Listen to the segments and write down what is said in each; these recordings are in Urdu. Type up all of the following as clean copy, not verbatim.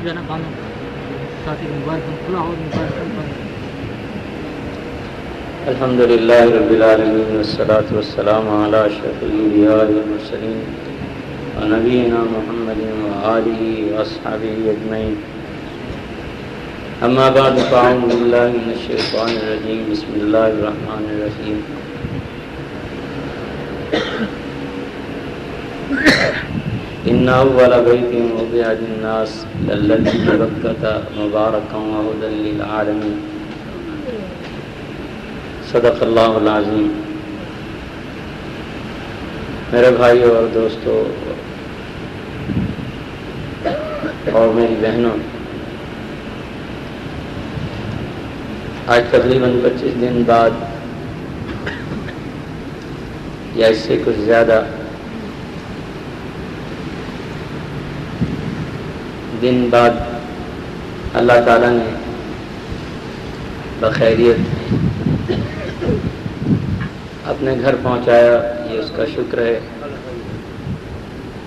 جو ہے نا کاموں ساتھ ہی موبائل فون کھلا ہو موبائل فون بند. الحمد للہ رب العالمین والصلاة والسلام علی اشرف الانبیاء والمرسلین ونبینا محمد وآلہ واصحابہ اجمعین. اما بعد فاعوذ باللہ من الشیطان الرجیم. بسم اللہ الرحمن الرحیم. ان اول بیت وضع للناس للذی ببکۃ مبارکا وہدی للعالمین. صدق اللہ العظیم. میرے بھائیوں اور دوستوں اور میری بہنوں، آج تقریباً 25 دن بعد یا اس سے کچھ زیادہ دن بعد اللہ تعالیٰ نے بخیریت اپنے گھر پہنچایا، یہ اس کا شکر ہے.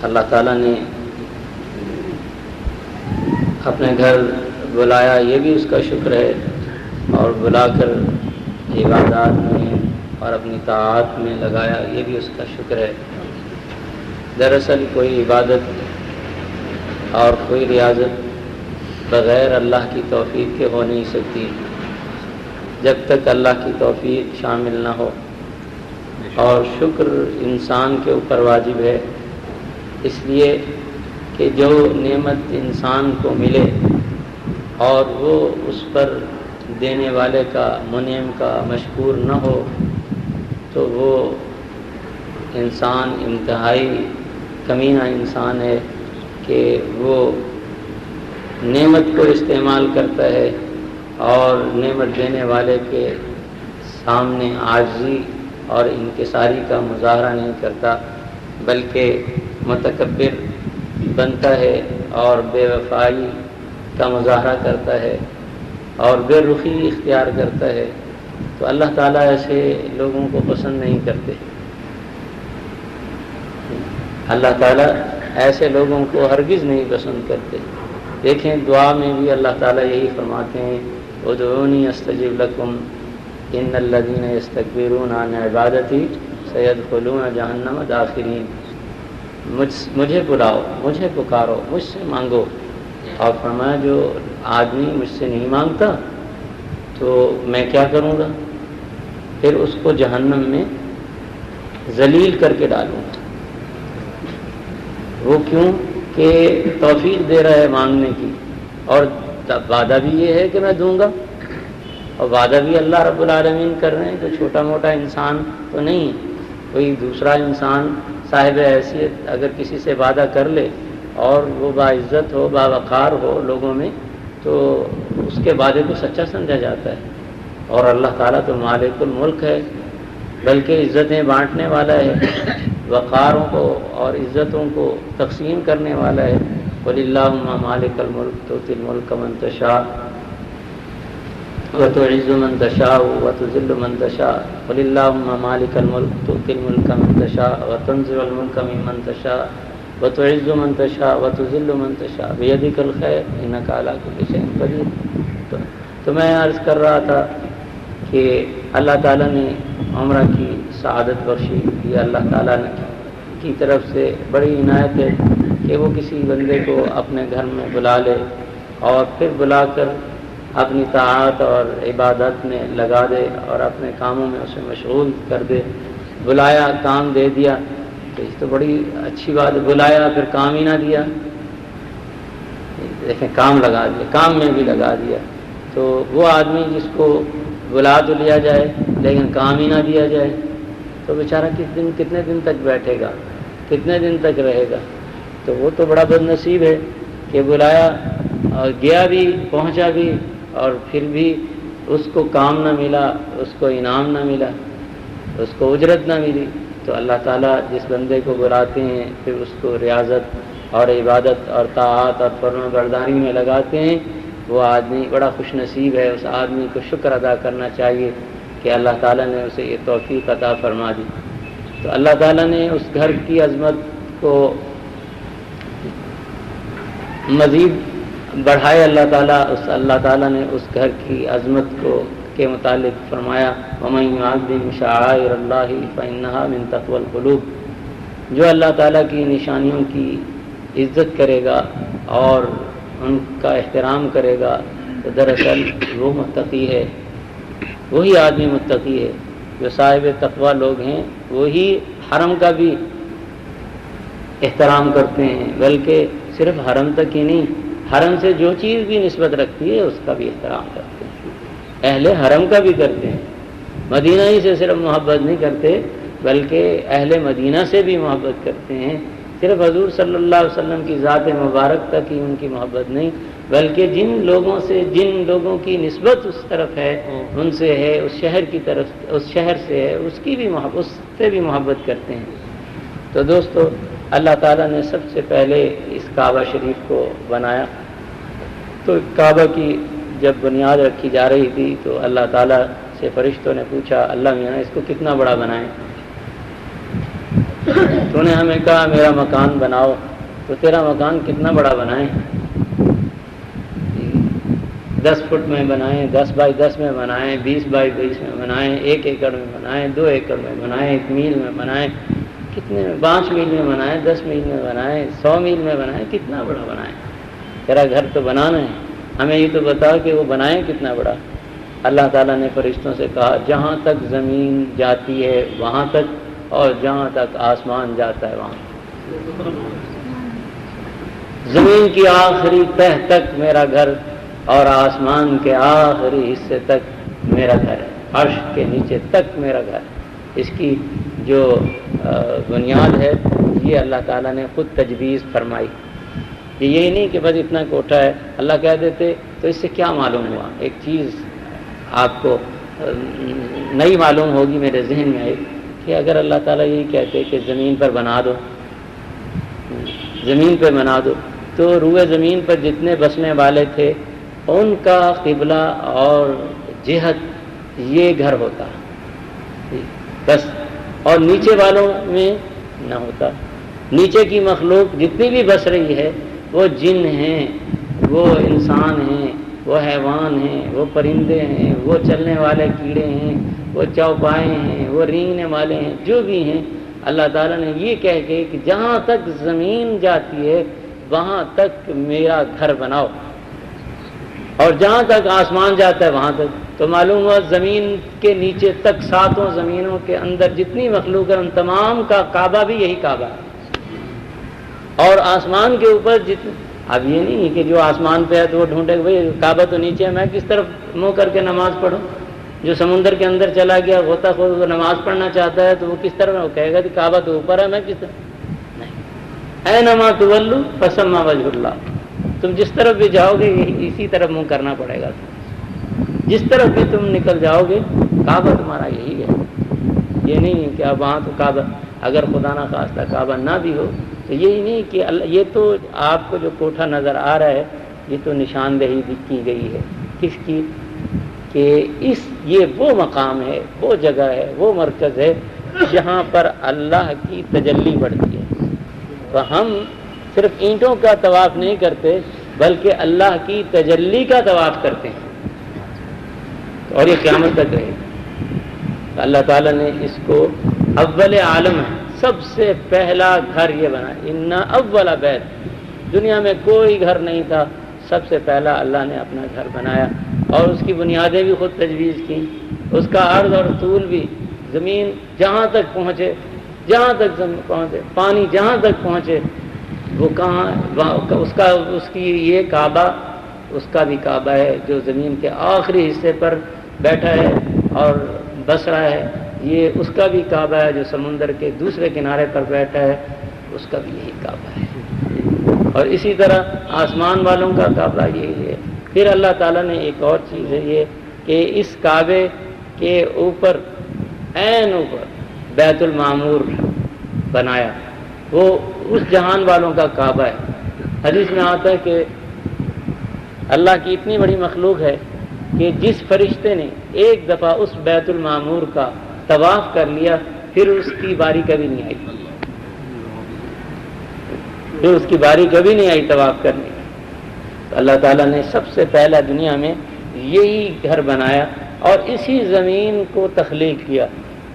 اللہ تعالیٰ نے اپنے گھر بلایا، یہ بھی اس کا شکر ہے. اور بلا کر عبادات میں اور اپنی طاعات میں لگایا، یہ بھی اس کا شکر ہے. دراصل کوئی عبادت اور کوئی ریاضت بغیر اللہ کی توفیق کے ہو نہیں سکتی جب تک اللہ کی توفیق شامل نہ ہو. اور شکر انسان کے اوپر واجب ہے، اس لیے کہ جو نعمت انسان کو ملے اور وہ اس پر دینے والے کا، منعم کا مشکور نہ ہو تو وہ انسان انتہائی کمینہ انسان ہے کہ وہ نعمت کو استعمال کرتا ہے اور نعمت دینے والے کے سامنے عاجزی اور انکساری کا مظاہرہ نہیں کرتا، بلکہ متکبر بنتا ہے اور بے وفائی کا مظاہرہ کرتا ہے اور بے رخی اختیار کرتا ہے. تو اللہ تعالیٰ ایسے لوگوں کو پسند نہیں کرتے. اللہ تعالیٰ ایسے لوگوں کو ہرگز نہیں پسند کرتے. دیکھیں دعا میں بھی اللہ تعالیٰ یہی فرماتے ہیں ادعونی استجب لکم ان الذین یستکبرون عن عبادتی سیدخلون جہنم داخرین. مجھے بلاؤ، مجھے پکارو، مجھ سے مانگو. اور فرمایا جو آدمی مجھ سے نہیں مانگتا تو میں کیا کروں گا؟ پھر اس کو جہنم میں ذلیل کر کے ڈالوں گا. وہ کیوں کہ توفیق دے رہا ہے مانگنے کی، اور وعدہ بھی یہ ہے کہ میں دوں گا. اور وعدہ بھی اللہ رب العالمین کر رہے ہیں. کوئی چھوٹا موٹا انسان تو نہیں، کوئی دوسرا انسان صاحب حیثیت اگر کسی سے وعدہ کر لے اور وہ باعزت ہو، باوقار ہو لوگوں میں، تو اس کے وعدے کو سچا سمجھا جاتا ہے. اور اللہ تعالیٰ تو مالک الملک ہے، بلکہ عزتیں بانٹنے والا ہے، وقاروں کو اور عزتوں کو تقسیم کرنے والا ہے. قل اللہم مالک الملک تؤتی الملک من تشاء وتعز من تشاء وتذل من تشاء. قل اللہم مالک الملک تؤتی الملک من تشاء وتنزع الملک ممن تشاء وتعز من تشاء وتذل من تشاء بیدک الخیر انک علی کل شیء قدیر. تو میں عرض کر رہا تھا کہ اللہ تعالیٰ نے عمرہ کی سعادت بخشی. یہ اللہ تعالیٰ کی طرف سے بڑی عنایت ہے کہ وہ کسی بندے کو اپنے گھر میں بلا لے اور پھر بلا کر اپنی طاعت اور عبادت میں لگا دے اور اپنے کاموں میں اسے مشغول کر دے. بلایا، کام دے دیا، تو یہ تو بڑی اچھی بات ہے. بلایا پھر کام ہی نہ دیا. دیکھیں کام لگا دیا، کام میں بھی لگا دیا. تو وہ آدمی جس کو بلا تو لیا جائے لیکن کام ہی نہ دیا جائے تو بیچارہ کتنے دن تک بیٹھے گا، کتنے دن تک رہے گا؟ تو وہ تو بڑا بد نصیب ہے کہ بلایا اور گیا بھی، پہنچا بھی، اور پھر بھی اس کو کام نہ ملا، اس کو انعام نہ ملا، اس کو اجرت نہ ملی. تو اللہ تعالیٰ جس بندے کو بلاتے ہیں پھر اس کو ریاضت اور عبادت اور طاعت اور فرما برداری میں لگاتے ہیں، وہ آدمی بڑا خوش نصیب ہے. اس آدمی کو شکر ادا کرنا چاہیے کہ اللہ تعالیٰ نے اسے یہ توفیق عطا فرما دی. تو اللہ تعالیٰ نے اس گھر کی عظمت کو مزید بڑھائے اللہ تعالیٰ نے اس گھر کی عظمت کو کے متعلق فرمایا وَمَن يُعَظِّمْ شَعَائِرَ اللَّهِ فَإِنَّهَا مِن تَقْوَى الْقُلُوبِ، جو اللہ تعالیٰ کی نشانیوں کی عزت کرے گا اور ان کا احترام کرے گا تو دراصل وہ متقی ہے، وہی آدمی متقی ہے۔ جو صاحب تقوی لوگ ہیں وہی حرم کا بھی احترام کرتے ہیں، بلکہ صرف حرم تک ہی نہیں، حرم سے جو چیز بھی نسبت رکھتی ہے اس کا بھی احترام کرتے ہیں، اہل حرم کا بھی کرتے ہیں۔ مدینہ ہی سے صرف محبت نہیں کرتے بلکہ اہل مدینہ سے بھی محبت کرتے ہیں۔ صرف حضور صلی اللہ علیہ وسلم کی ذات مبارک تک ہی ان کی محبت نہیں، بلکہ جن لوگوں کی نسبت اس طرف ہے، ان سے ہے، اس شہر کی طرف، اس شہر سے ہے، اس سے بھی محبت کرتے ہیں۔ تو دوستو، اللہ تعالیٰ نے سب سے پہلے اس کعبہ شریف کو بنایا، تو کعبہ کی جب بنیاد رکھی جا رہی تھی تو اللہ تعالیٰ سے فرشتوں نے پوچھا اللہ میاں اس کو کتنا بڑا بنائیں؟ تو نے ہمیں کہا میرا مکان بناؤ، تو تیرا مکان کتنا بڑا بنائیں؟ 10 فٹ میں بنائیں، 10 بائی 10 میں بنائیں، 20 بائی 20 میں بنائیں، 1 ایکڑ میں بنائیں، 2 ایکڑ میں بنائیں، 1 میل میں بنائیں، کتنے میں 5 میل میں بنائیں، 10 میل میں بنائیں، 100 میل میں بنائیں، کتنا بڑا بنائیں؟ تیرا گھر تو بنانا ہے، ہمیں یہ تو بتا کہ وہ بنائیں کتنا بڑا۔ اللہ تعالیٰ نے فرشتوں سے کہا جہاں تک زمین جاتی ہے وہاں تک، اور جہاں تک آسمان جاتا ہے وہاں، زمین کی آخری تہ تک میرا گھر اور آسمان کے آخری حصے تک میرا گھر ہے، عرش کے نیچے تک میرا گھر۔ اس کی جو بنیاد ہے یہ اللہ تعالیٰ نے خود تجویز فرمائی، یہی نہیں کہ بس اتنا کوٹھا ہے۔ اللہ کہہ دیتے تو اس سے کیا معلوم ہوا؟ ایک چیز آپ کو نئی معلوم ہوگی، میرے ذہن میں آئی کہ اگر اللہ تعالیٰ یہی کہتے کہ زمین پر بنا دو، زمین پہ بنا دو، تو روئے زمین پر جتنے بسنے والے تھے ان کا قبلہ اور جہت یہ گھر ہوتا بس، اور نیچے والوں میں نہ ہوتا۔ نیچے کی مخلوق جتنی بھی بس رہی ہے وہ جن ہیں، وہ انسان ہیں، وہ حیوان ہیں، وہ پرندے ہیں، وہ چلنے والے کیڑے ہیں، وہ چوپائے ہیں، وہ رینگنے والے ہیں، جو بھی ہیں، اللہ تعالیٰ نے یہ کہہ کے کہ جہاں تک زمین جاتی ہے وہاں تک میرا گھر بناؤ، اور جہاں تک آسمان جاتا ہے وہاں تک۔ تو معلوم ہوا زمین کے نیچے تک 7 زمینوں کے اندر جتنی مخلوق ہے ان تمام کا کعبہ بھی یہی کعبہ ہے، اور آسمان کے اوپر اب یہ نہیں کہ جو آسمان پہ ہے تو وہ ڈھونڈے بھائی کعبہ تو نیچے ہے، میں کس طرف منہ کر کے نماز پڑھوں؟ جو سمندر کے اندر چلا گیا غوطہ خور وہ نماز پڑھنا چاہتا ہے تو وہ کس طرح وہ کہے گا کہ کعبہ تو اوپر ہے، میں کس طرح؟ نہیں، اینما تولوا فثم وجہ اللہ، تم جس طرف بھی جاؤ گے اسی طرف منہ کرنا پڑے گا، جس طرف بھی تم نکل جاؤ گے کعبہ تمہارا یہی ہے۔ یہ نہیں کہ اب وہاں تو کعبہ، اگر خدا نہ خواستہ کعبہ نہ بھی ہو تو یہی نہیں کہ یہ تو آپ کو جو کوٹھا نظر آ رہا ہے یہ تو نشاندہی کی گئی ہے کس کی؟ کہ یہ وہ مقام ہے، وہ جگہ ہے، وہ مرکز ہے جہاں پر اللہ کی تجلی بڑھتی ہے۔ تو ہم صرف اینٹوں کا طواف نہیں کرتے بلکہ اللہ کی تجلی کا طواف کرتے ہیں، اور یہ قیامت تک رہے گا۔ اللہ تعالیٰ نے اس کو اول عالم ہے، سب سے پہلا گھر یہ بنا، ان اول بیت، دنیا میں کوئی گھر نہیں تھا، سب سے پہلا اللہ نے اپنا گھر بنایا، اور اس کی بنیادیں بھی خود تجویز کی، اس کا عرض اور طول بھی، زمین جہاں تک پہنچے، جہاں تک پہنچے، پانی جہاں تک پہنچے، وہ کہاں اس کی یہ کعبہ اس کا بھی کعبہ ہے جو زمین کے آخری حصے پر بیٹھا ہے اور بس رہا ہے، یہ اس کا بھی کعبہ ہے جو سمندر کے دوسرے کنارے پر بیٹھا ہے، اس کا بھی یہی کعبہ ہے، اور اسی طرح آسمان والوں کا کعبہ یہی ہے۔ پھر اللہ تعالیٰ نے ایک اور چیز ہے یہ کہ اس کعبے کے اوپر عین اوپر بیت المعمور بنایا، وہ اس جہان والوں کا کعبہ ہے۔ حدیث میں آتا ہے کہ اللہ کی اتنی بڑی مخلوق ہے کہ جس فرشتے نے ایک دفعہ اس بیت المعمور کا طواف کر لیا پھر اس کی باری کبھی نہیں آئی، پھر اس کی باری کبھی نہیں آئی طواف کرنے کی۔ اللہ تعالیٰ نے سب سے پہلا دنیا میں یہی گھر بنایا اور اسی زمین کو تخلیق کیا.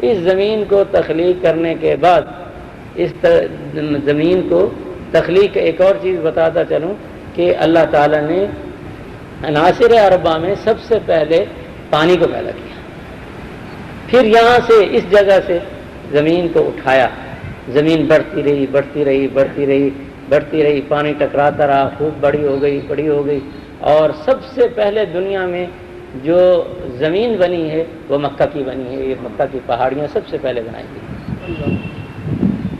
اس زمین کو تخلیق کرنے کے بعد اس زمین کو تخلیق ایک اور چیز بتاتا چلوں کہ اللہ تعالیٰ نے عناصر اربعہ میں سب سے پہلے پانی کو پیدا کیا. پھر یہاں سے اس جگہ سے زمین کو اٹھایا. زمین بڑھتی رہی بڑھتی رہی بڑھتی رہی بڑھتی رہی, پانی ٹکراتا رہا, خوب بڑی ہو گئی بڑی ہو گئی. اور سب سے پہلے دنیا میں جو زمین بنی ہے وہ مکہ کی بنی ہے. یہ مکہ کی پہاڑیاں سب سے پہلے بنائی گئی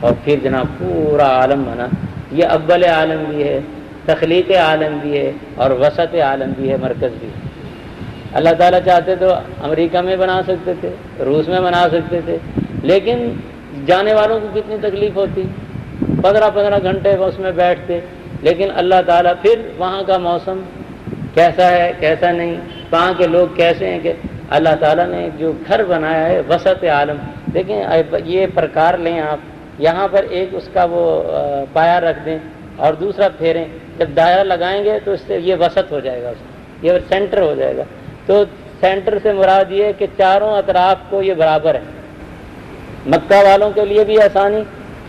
اور پھر جناب پورا عالم بنا. یہ اول عالم بھی ہے, تخلیق عالم بھی ہے اور وسط عالم بھی ہے, مرکز بھی ہے. اللہ تعالیٰ چاہتے تو امریکہ میں بنا سکتے تھے, روس میں بنا سکتے تھے, لیکن جانے والوں کو کتنی تکلیف ہوتی, 15 گھنٹے اس میں بیٹھتے. لیکن اللہ تعالیٰ پھر وہاں کا موسم کیسا ہے کیسا نہیں, وہاں کے لوگ کیسے ہیں, کہ اللہ تعالیٰ نے جو گھر بنایا ہے وسط عالم. دیکھیں یہ پرکار لیں آپ, یہاں پر ایک اس کا وہ پایا رکھ دیں اور دوسرا پھیریں, جب دائرہ لگائیں گے تو اس سے یہ وسط ہو جائے گا, یہ سینٹر ہو جائے گا. تو سینٹر سے مراد یہ ہے کہ چاروں اطراف کو یہ برابر ہے. مکہ والوں کے لیے بھی آسانی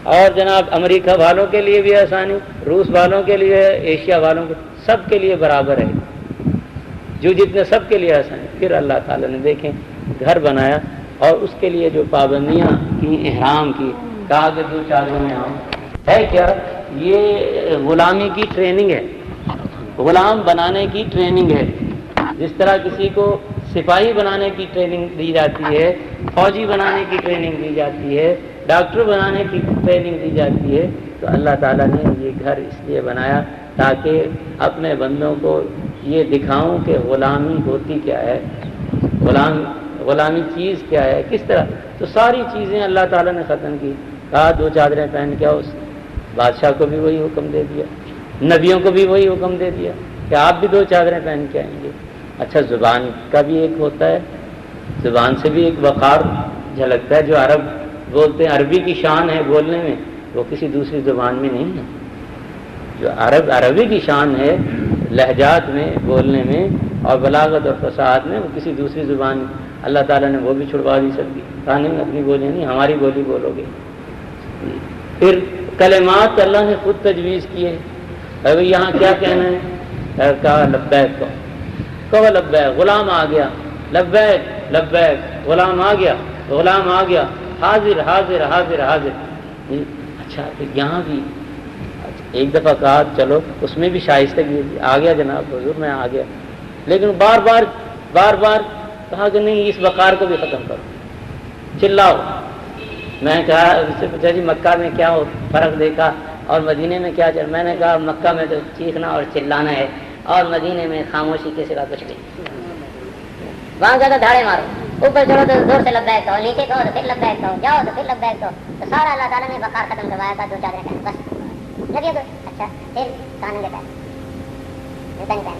اور جناب امریکہ والوں کے لیے بھی آسانی, روس والوں کے لیے, ایشیا والوں کے, سب کے لیے برابر ہے. جو جتنے سب کے لیے آسانی. پھر اللہ تعالیٰ نے دیکھیں گھر بنایا اور اس کے لیے جو پابندیاں کی, احرام کی, کہا کہ 2 چادروں میں آؤ. ہے کیا یہ غلامی کی ٹریننگ ہے, غلام بنانے کی ٹریننگ ہے. جس طرح کسی کو سپاہی بنانے کی ٹریننگ دی جاتی ہے, فوجی بنانے کی ٹریننگ دی جاتی ہے, ڈاکٹر بنانے کی ٹریننگ دی جاتی ہے, تو اللہ تعالیٰ نے یہ گھر اس لیے بنایا تاکہ اپنے بندوں کو یہ دکھاؤں کہ غلامی ہوتی کیا ہے, غلامی چیز کیا ہے, کس طرح. تو ساری چیزیں اللہ تعالیٰ نے ختم کی. کہا 2 چادریں پہن کے آؤ. بادشاہ کو بھی وہی حکم دے دیا, نبیوں کو بھی وہی حکم دے دیا کہ آپ بھی 2 چادریں پہن کے آئیں گے. اچھا زبان کا بھی ایک ہوتا ہے, زبان سے بھی ایک وقار جھلکتا ہے. جو عرب بولتے ہیں, عربی کی شان ہے بولنے میں, وہ کسی دوسری زبان میں نہیں ہے. جو عربی کی شان ہے لہجات میں, بولنے میں اور بلاغت اور فصاحت میں, وہ کسی دوسری زبان. اللہ تعالیٰ نے وہ بھی چھڑوا دی سکتی. کہا نہیں, اپنی بولی نہیں, ہماری بولی بولو گے. پھر کلمات اللہ نے خود تجویز کیے. ابھی یہاں کیا کہنا ہے, کہا لبیک کہو لبیک, غلام آ گیا, لبیک لبیک, غلام آ گیا, غلام آ گیا, حاضر حاضر حاضر حاضر. اچھا یہاں بھی ایک دفعہ کہا چلو اس میں بھی شائستگی آ گیا جناب حضور میں آ گیا, لیکن بار بار کہا کہ نہیں, اس وقار کو بھی ختم کرو, چلاؤ. میں نے کہا اس سے پوچھا جی مکہ میں کیا فرق دیکھا اور مدینے میں کیا. میں نے کہا مکہ میں تو چیخنا اور چلانا ہے اور مدینے میں خاموشی کے سوا کچھ نہیں. وہاں زیادہ دھاڑے مارو, اوپر چڑھو تو زور سے لبیک کہو, نیچے کہو تو پھر لبیک کہو, جاؤ تو پھر لبیک کہو. تو سارا اللہ تعالیٰ نے وقار ختم کروایا تھا 2 چادریں پہن بس. لگے تو اچھا پھر کانوں کے پہن, جوتا نہیں پہن.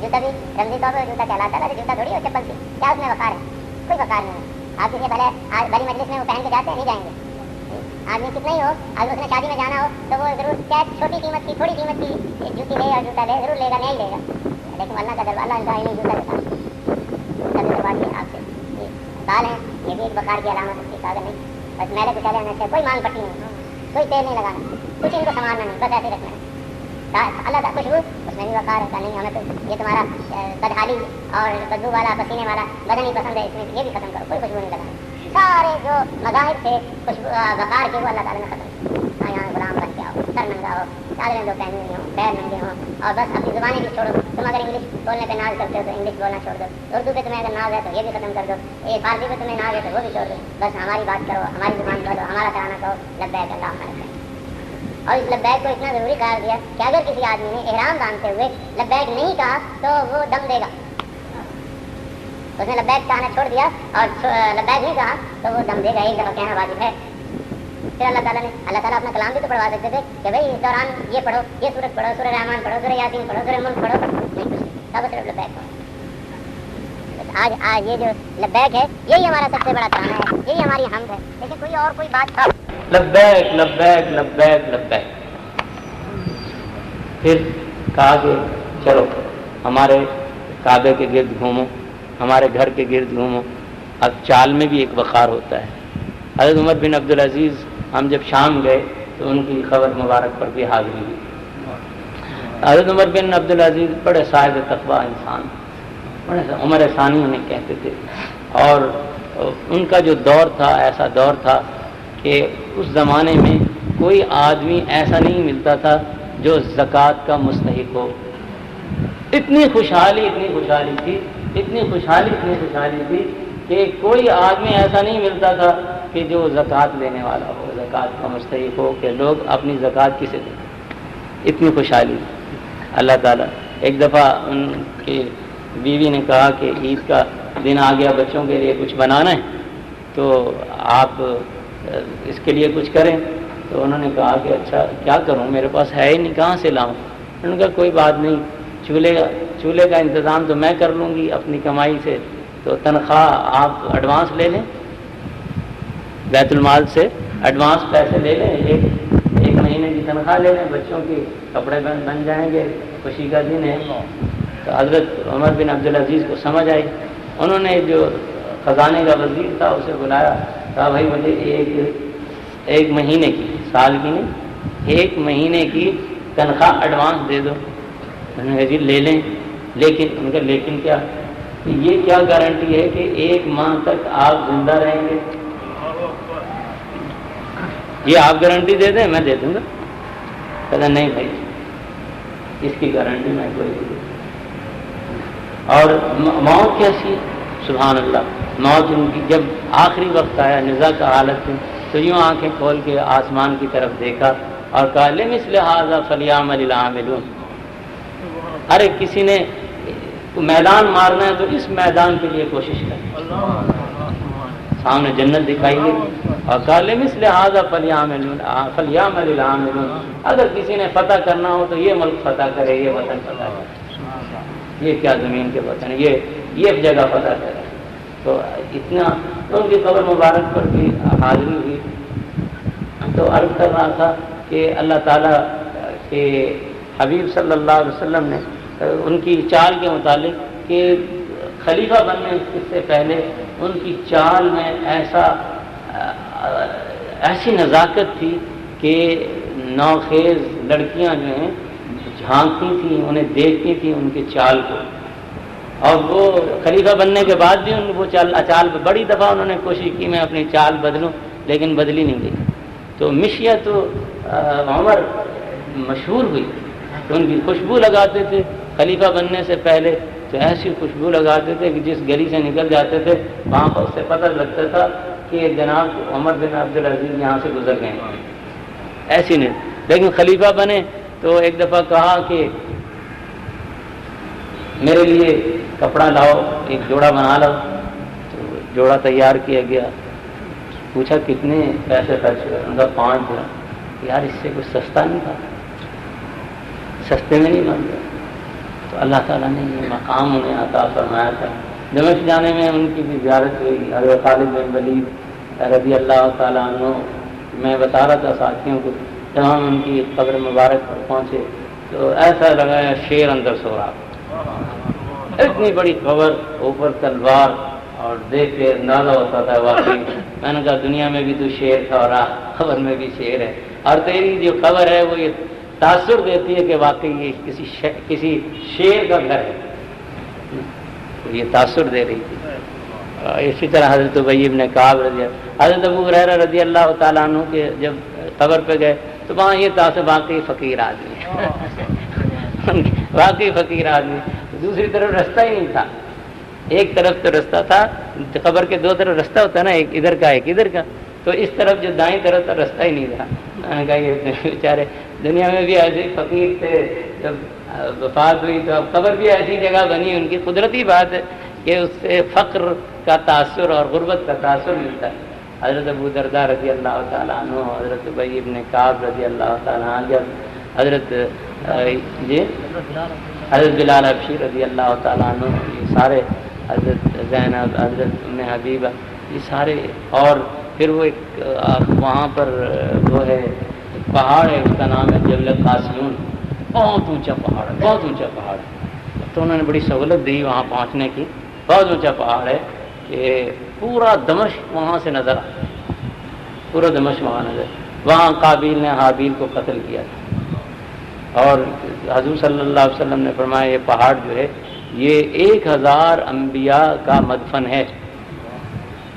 جوتا بھی رمزی طور پر جوتا کہلاتا ہے, جوتا تھوڑی اور چپل تھی. کیا اس میں وقار ہے؟ کوئی وقار نہیں ہے. آپ کسی پہلے بڑی مجلس میں وہ پہن کے جاتے ہیں, نہیں جائیں گے. آدمی کتنا ہی ہو, اگر اس نے شادی میں جانا ہو تو وہ ضرور کیا چھوٹی قیمت کی تھوڑی قیمت کی جوتی لے اور جوتا لے, ضرور لے گا, نہیں لے گا. لیکن اللہ کا دربار, اللہ انتہائی نہیں جوتا دیتا. آپ سے بال ہیں, یہ بھی ایک وقار کی علامت ہے. کہا نہیں بس میلے کو چلے سے کوئی مانگ پٹی نہیں, کوئی تیل نہیں لگانا, کچھ ان کو سنبھالنا نہیں, بس ایسے رکھنا ہے. اللہ کا خوشبو اس میں بھی وقار ہے. نہیں ہمیں تو یہ تمہارا بدحالی اور بدبو والا پسینے والا بدن ہی پسند ہے, اس میں یہ بھی ختم کرو, کوئی خوشبو نہیں لگانا. سارے جو مذاہب تھے خوشبو وقار کے وہ اللہ تعالیٰ نے ختم کیا. یہاں غلام بن کے آؤ, سر ننگا ہو, چادریں دو پہنی ہوئی ہوں, پیر ننگے ہوں, اور بس اپنی زبانیں بھی چھوڑو. تم اگر انگلش بولنے پہ ناز کرتے ہو تو انگلش بولنا چھوڑ دو, اردو پہ تمہیں اگر ناز ہے تو یہ بھی ختم کر دو, فارسی پہ تمہیں ناز ہے تو وہ بھی چھوڑ دو. بس ہماری بات کرو, ہماری زبان بولو, ہمارا کرانا کہو, لبیک اللہم لبیک. اور اس لبیک کو اتنا ضروری قرار دیا کہ اگر کسی آدمی نے احرام باندھتے ہوئے لبیک نہیں کہا تو وہ دم دے گا. اس نے لبیک کہنا چھوڑ دیا اور لبیک نہیں کہا تو وہ دم دے گا. ایک دفعہ کہنا واجب ہے. پھر اللہ تعالیٰ اپنا کلام بھی تو پڑھوا دیتے تھے کہ بھائی اس دوران یہ پڑھو, یہ سورت پڑھو, سورہ رحمان پڑھو, سورہ یاسین پڑھو, سورہ ملک پڑھو, نہیں کچھ نہیں, سب صرف لبیک پڑھو. آج یہ جو لبیک ہے یہی ہمارا سب سے بڑا ترانا ہے, یہی ہماری حمد ہے. لیکن کوئی اور کوئی بات تھا لبیک لبیک لبیک لبیک. پھر کہا کہ چلو ہمارے کعبے کے گرد گھومو، ہمارے گھر کے گرد گھومو. اب چال میں بھی ایک وقار ہوتا ہے. حضرت عمر بن عبدالعزیز ہم جب شام گئے تو ان کی خبر مبارک پر بھی حاضری ہوئی. حضرت عمر بن عبدالعزیز بڑے صاحب تقوی انسان، بڑے عمر ثانی انہیں کہتے تھے. اور ان کا جو دور تھا ایسا دور تھا کہ اس زمانے میں کوئی آدمی ایسا نہیں ملتا تھا جو زکوٰۃ کا مستحق ہو. اتنی خوشحالی تھی کہ کوئی آدمی ایسا نہیں ملتا تھا کہ جو زکوٰۃ لینے والا ہو، زکوٰۃ کا مستحق ہو، کہ لوگ اپنی زکوٰۃ کسے دیں. اتنی خوشحالی. اللہ تعالیٰ ایک دفعہ ان کی بیوی نے کہا کہ عید کا دن آ گیا، بچوں کے لیے کچھ بنانا ہے تو آپ اس کے لیے کچھ کریں. تو انہوں نے کہا کہ اچھا کیا کروں، میرے پاس ہے ہی نہیں، کہاں سے لاؤں. انہوں نے کہا کوئی بات نہیں، چولہے کا انتظام تو میں کر لوں گی اپنی کمائی سے. تو تنخواہ آپ ایڈوانس لے لیں، بیت المال سے ایڈوانس پیسے لے لیں، ایک مہینے کی تنخواہ لے لیں، بچوں کی کپڑے بن جائیں گے، خوشی کا دن ہے. تو حضرت عمر بن عبدالعزیز کو سمجھ آئی. انہوں نے جو خزانے کا وزیر تھا اسے بلایا، کہا بھائی مجھے ایک مہینے کی، سال کی نہیں، ایک مہینے کی تنخواہ ایڈوانس دے دو. انہوں نے کہا جی لے لیں، لیکن ان کا لیکن کیا، یہ کیا گارنٹی ہے کہ ایک ماہ تک آپ زندہ رہیں گے؟ یہ آپ گارنٹی دے دیں، میں دے دوں گا. کہتا نہیں بھائی اس کی گارنٹی میں کوئی نہیں. اور موت کیسی، سبحان اللہ، موت ان کی جب آخری وقت آیا، نزا کا حالت میں، تو یوں آنکھیں کھول کے آسمان کی طرف دیکھا اور کہا لمثل ھذا فلیعمل العاملون. ارے کسی نے میدان مارنا ہے تو اس میدان کے لیے کوشش کریں. سامنے جنت دکھائی گئی اور کہا لمثل ھذا فلیعمل العاملون. اگر کسی نے فتح کرنا ہو تو یہ ملک فتح کرے، یہ وطن فتح کرے. یہ کیا زمین کے وطن، یہ جگہ فتح کرے. تو اتنا ان کی قبر مبارک پر بھی حاضری ہوئی. تو عرض کر رہا تھا کہ اللہ تعالیٰ کے حبیب صلی اللہ علیہ وسلم نے ان کی چال کے متعلق کہ خلیفہ بننے سے پہلے ان کی چال میں ایسی نزاکت تھی کہ نوخیز لڑکیاں جو ہیں جھانکتی تھیں، انہیں دیکھتی تھیں ان کی چال کو. اور وہ خلیفہ بننے کے بعد بھی وہ چال بڑی دفعہ انہوں نے کوشش کی میں اپنی چال بدلوں، لیکن بدلی نہیں گئی. تو مشیت عمر مشہور ہوئی. تو ان کی خوشبو لگاتے تھے خلیفہ بننے سے پہلے، تو ایسی خوشبو لگاتے تھے کہ جس گلی سے نکل جاتے تھے وہاں پر اس سے پتہ لگتا تھا کہ جناب عمر بن عبدالعزیز یہاں سے گزر گئے. ایسی نہیں. لیکن خلیفہ بنے تو ایک دفعہ کہا کہ میرے لیے کپڑا لاؤ، ایک جوڑا بنا لاؤ. تو جوڑا تیار کیا گیا. پوچھا کتنے پیسے خرچ ہوئے؟ ان کا 5 درہم. یار اس سے کچھ سستا نہیں تھا، سستے میں نہیں بن گیا. تو اللہ تعالیٰ نے یہ مقام انہیں عطا فرمایا تھا. دمشق جانے میں ان کی بھی زیارت ہوئی. حضرت خالد بن ولید رضی اللہ تعالیٰ عنہ، میں بتا رہا تھا ساتھیوں کو، جب ہم ان کی قبر مبارک پر پہنچے تو ایسا لگا شیر اندر سو رہا. اتنی بڑی قبر، اوپر تلوار، اور دیکھ کے اندازہ ہوتا تھا واقعی. میں نے کہا دنیا میں بھی تو شیر تھا اور قبر میں بھی شیر ہے. اور تیری جو قبر ہے وہ یہ تاثر دیتی ہے کہ واقعی یہ کسی شیر کا گھر ہے. یہ تاثر دے رہی تھی. اسی طرح حضرت ابی بن کعب حضرت ابو ہریرہ رضی اللہ تعالیٰ عنہ کے جب قبر پہ گئے تو وہاں یہ تاثر واقعی فقیر آدمی ہے. واقعی فقیر آدمی. دوسری طرف رستہ ہی نہیں تھا. ایک طرف تو رستہ تھا، قبر کے 2 طرف رستہ ہوتا ہے نا، ایک ادھر کا ایک ادھر کا. تو اس طرف جو دائیں طرف تو رستہ ہی نہیں تھا. میں نے کہا یہ بیچارے دنیا میں بھی ایسے فقیر تھے، جب وفات ہوئی تو اب قبر بھی ایسی جگہ بنی. ان کی قدرتی بات ہے کہ اس سے فقر کا تاثر اور غربت کا تاثر ملتا ہے. حضرت ابو درداء رضی اللہ تعالیٰ عنہ، حضرت ابی بن کعب رضی اللہ تعالیٰ عنہ، حضرت بلال حبشی رضی اللہ تعالیٰ عنہ، یہ سارے، حضرت زینب، حضرت ام حبیبہ، یہ سارے. اور پھر وہ ایک وہاں پر وہ ہے پہاڑ ہے، اس کا نام ہے جبل قاسیون. بہت اونچا پہاڑ ہے، بہت اونچا پہاڑ ہے۔ تو انہوں نے بڑی سہولت دی وہاں پہنچنے کی، بہت اونچا پہاڑ ہے کہ پورا دمشق وہاں سے نظر آتا ہے، پورا دمشق وہاں نظر۔ وہاں قابیل نے حابیل کو قتل کیا تھا، اور حضور صلی اللہ علیہ وسلم نے فرمایا یہ پہاڑ جو ہے یہ 1000 انبیاء کا مدفن ہے،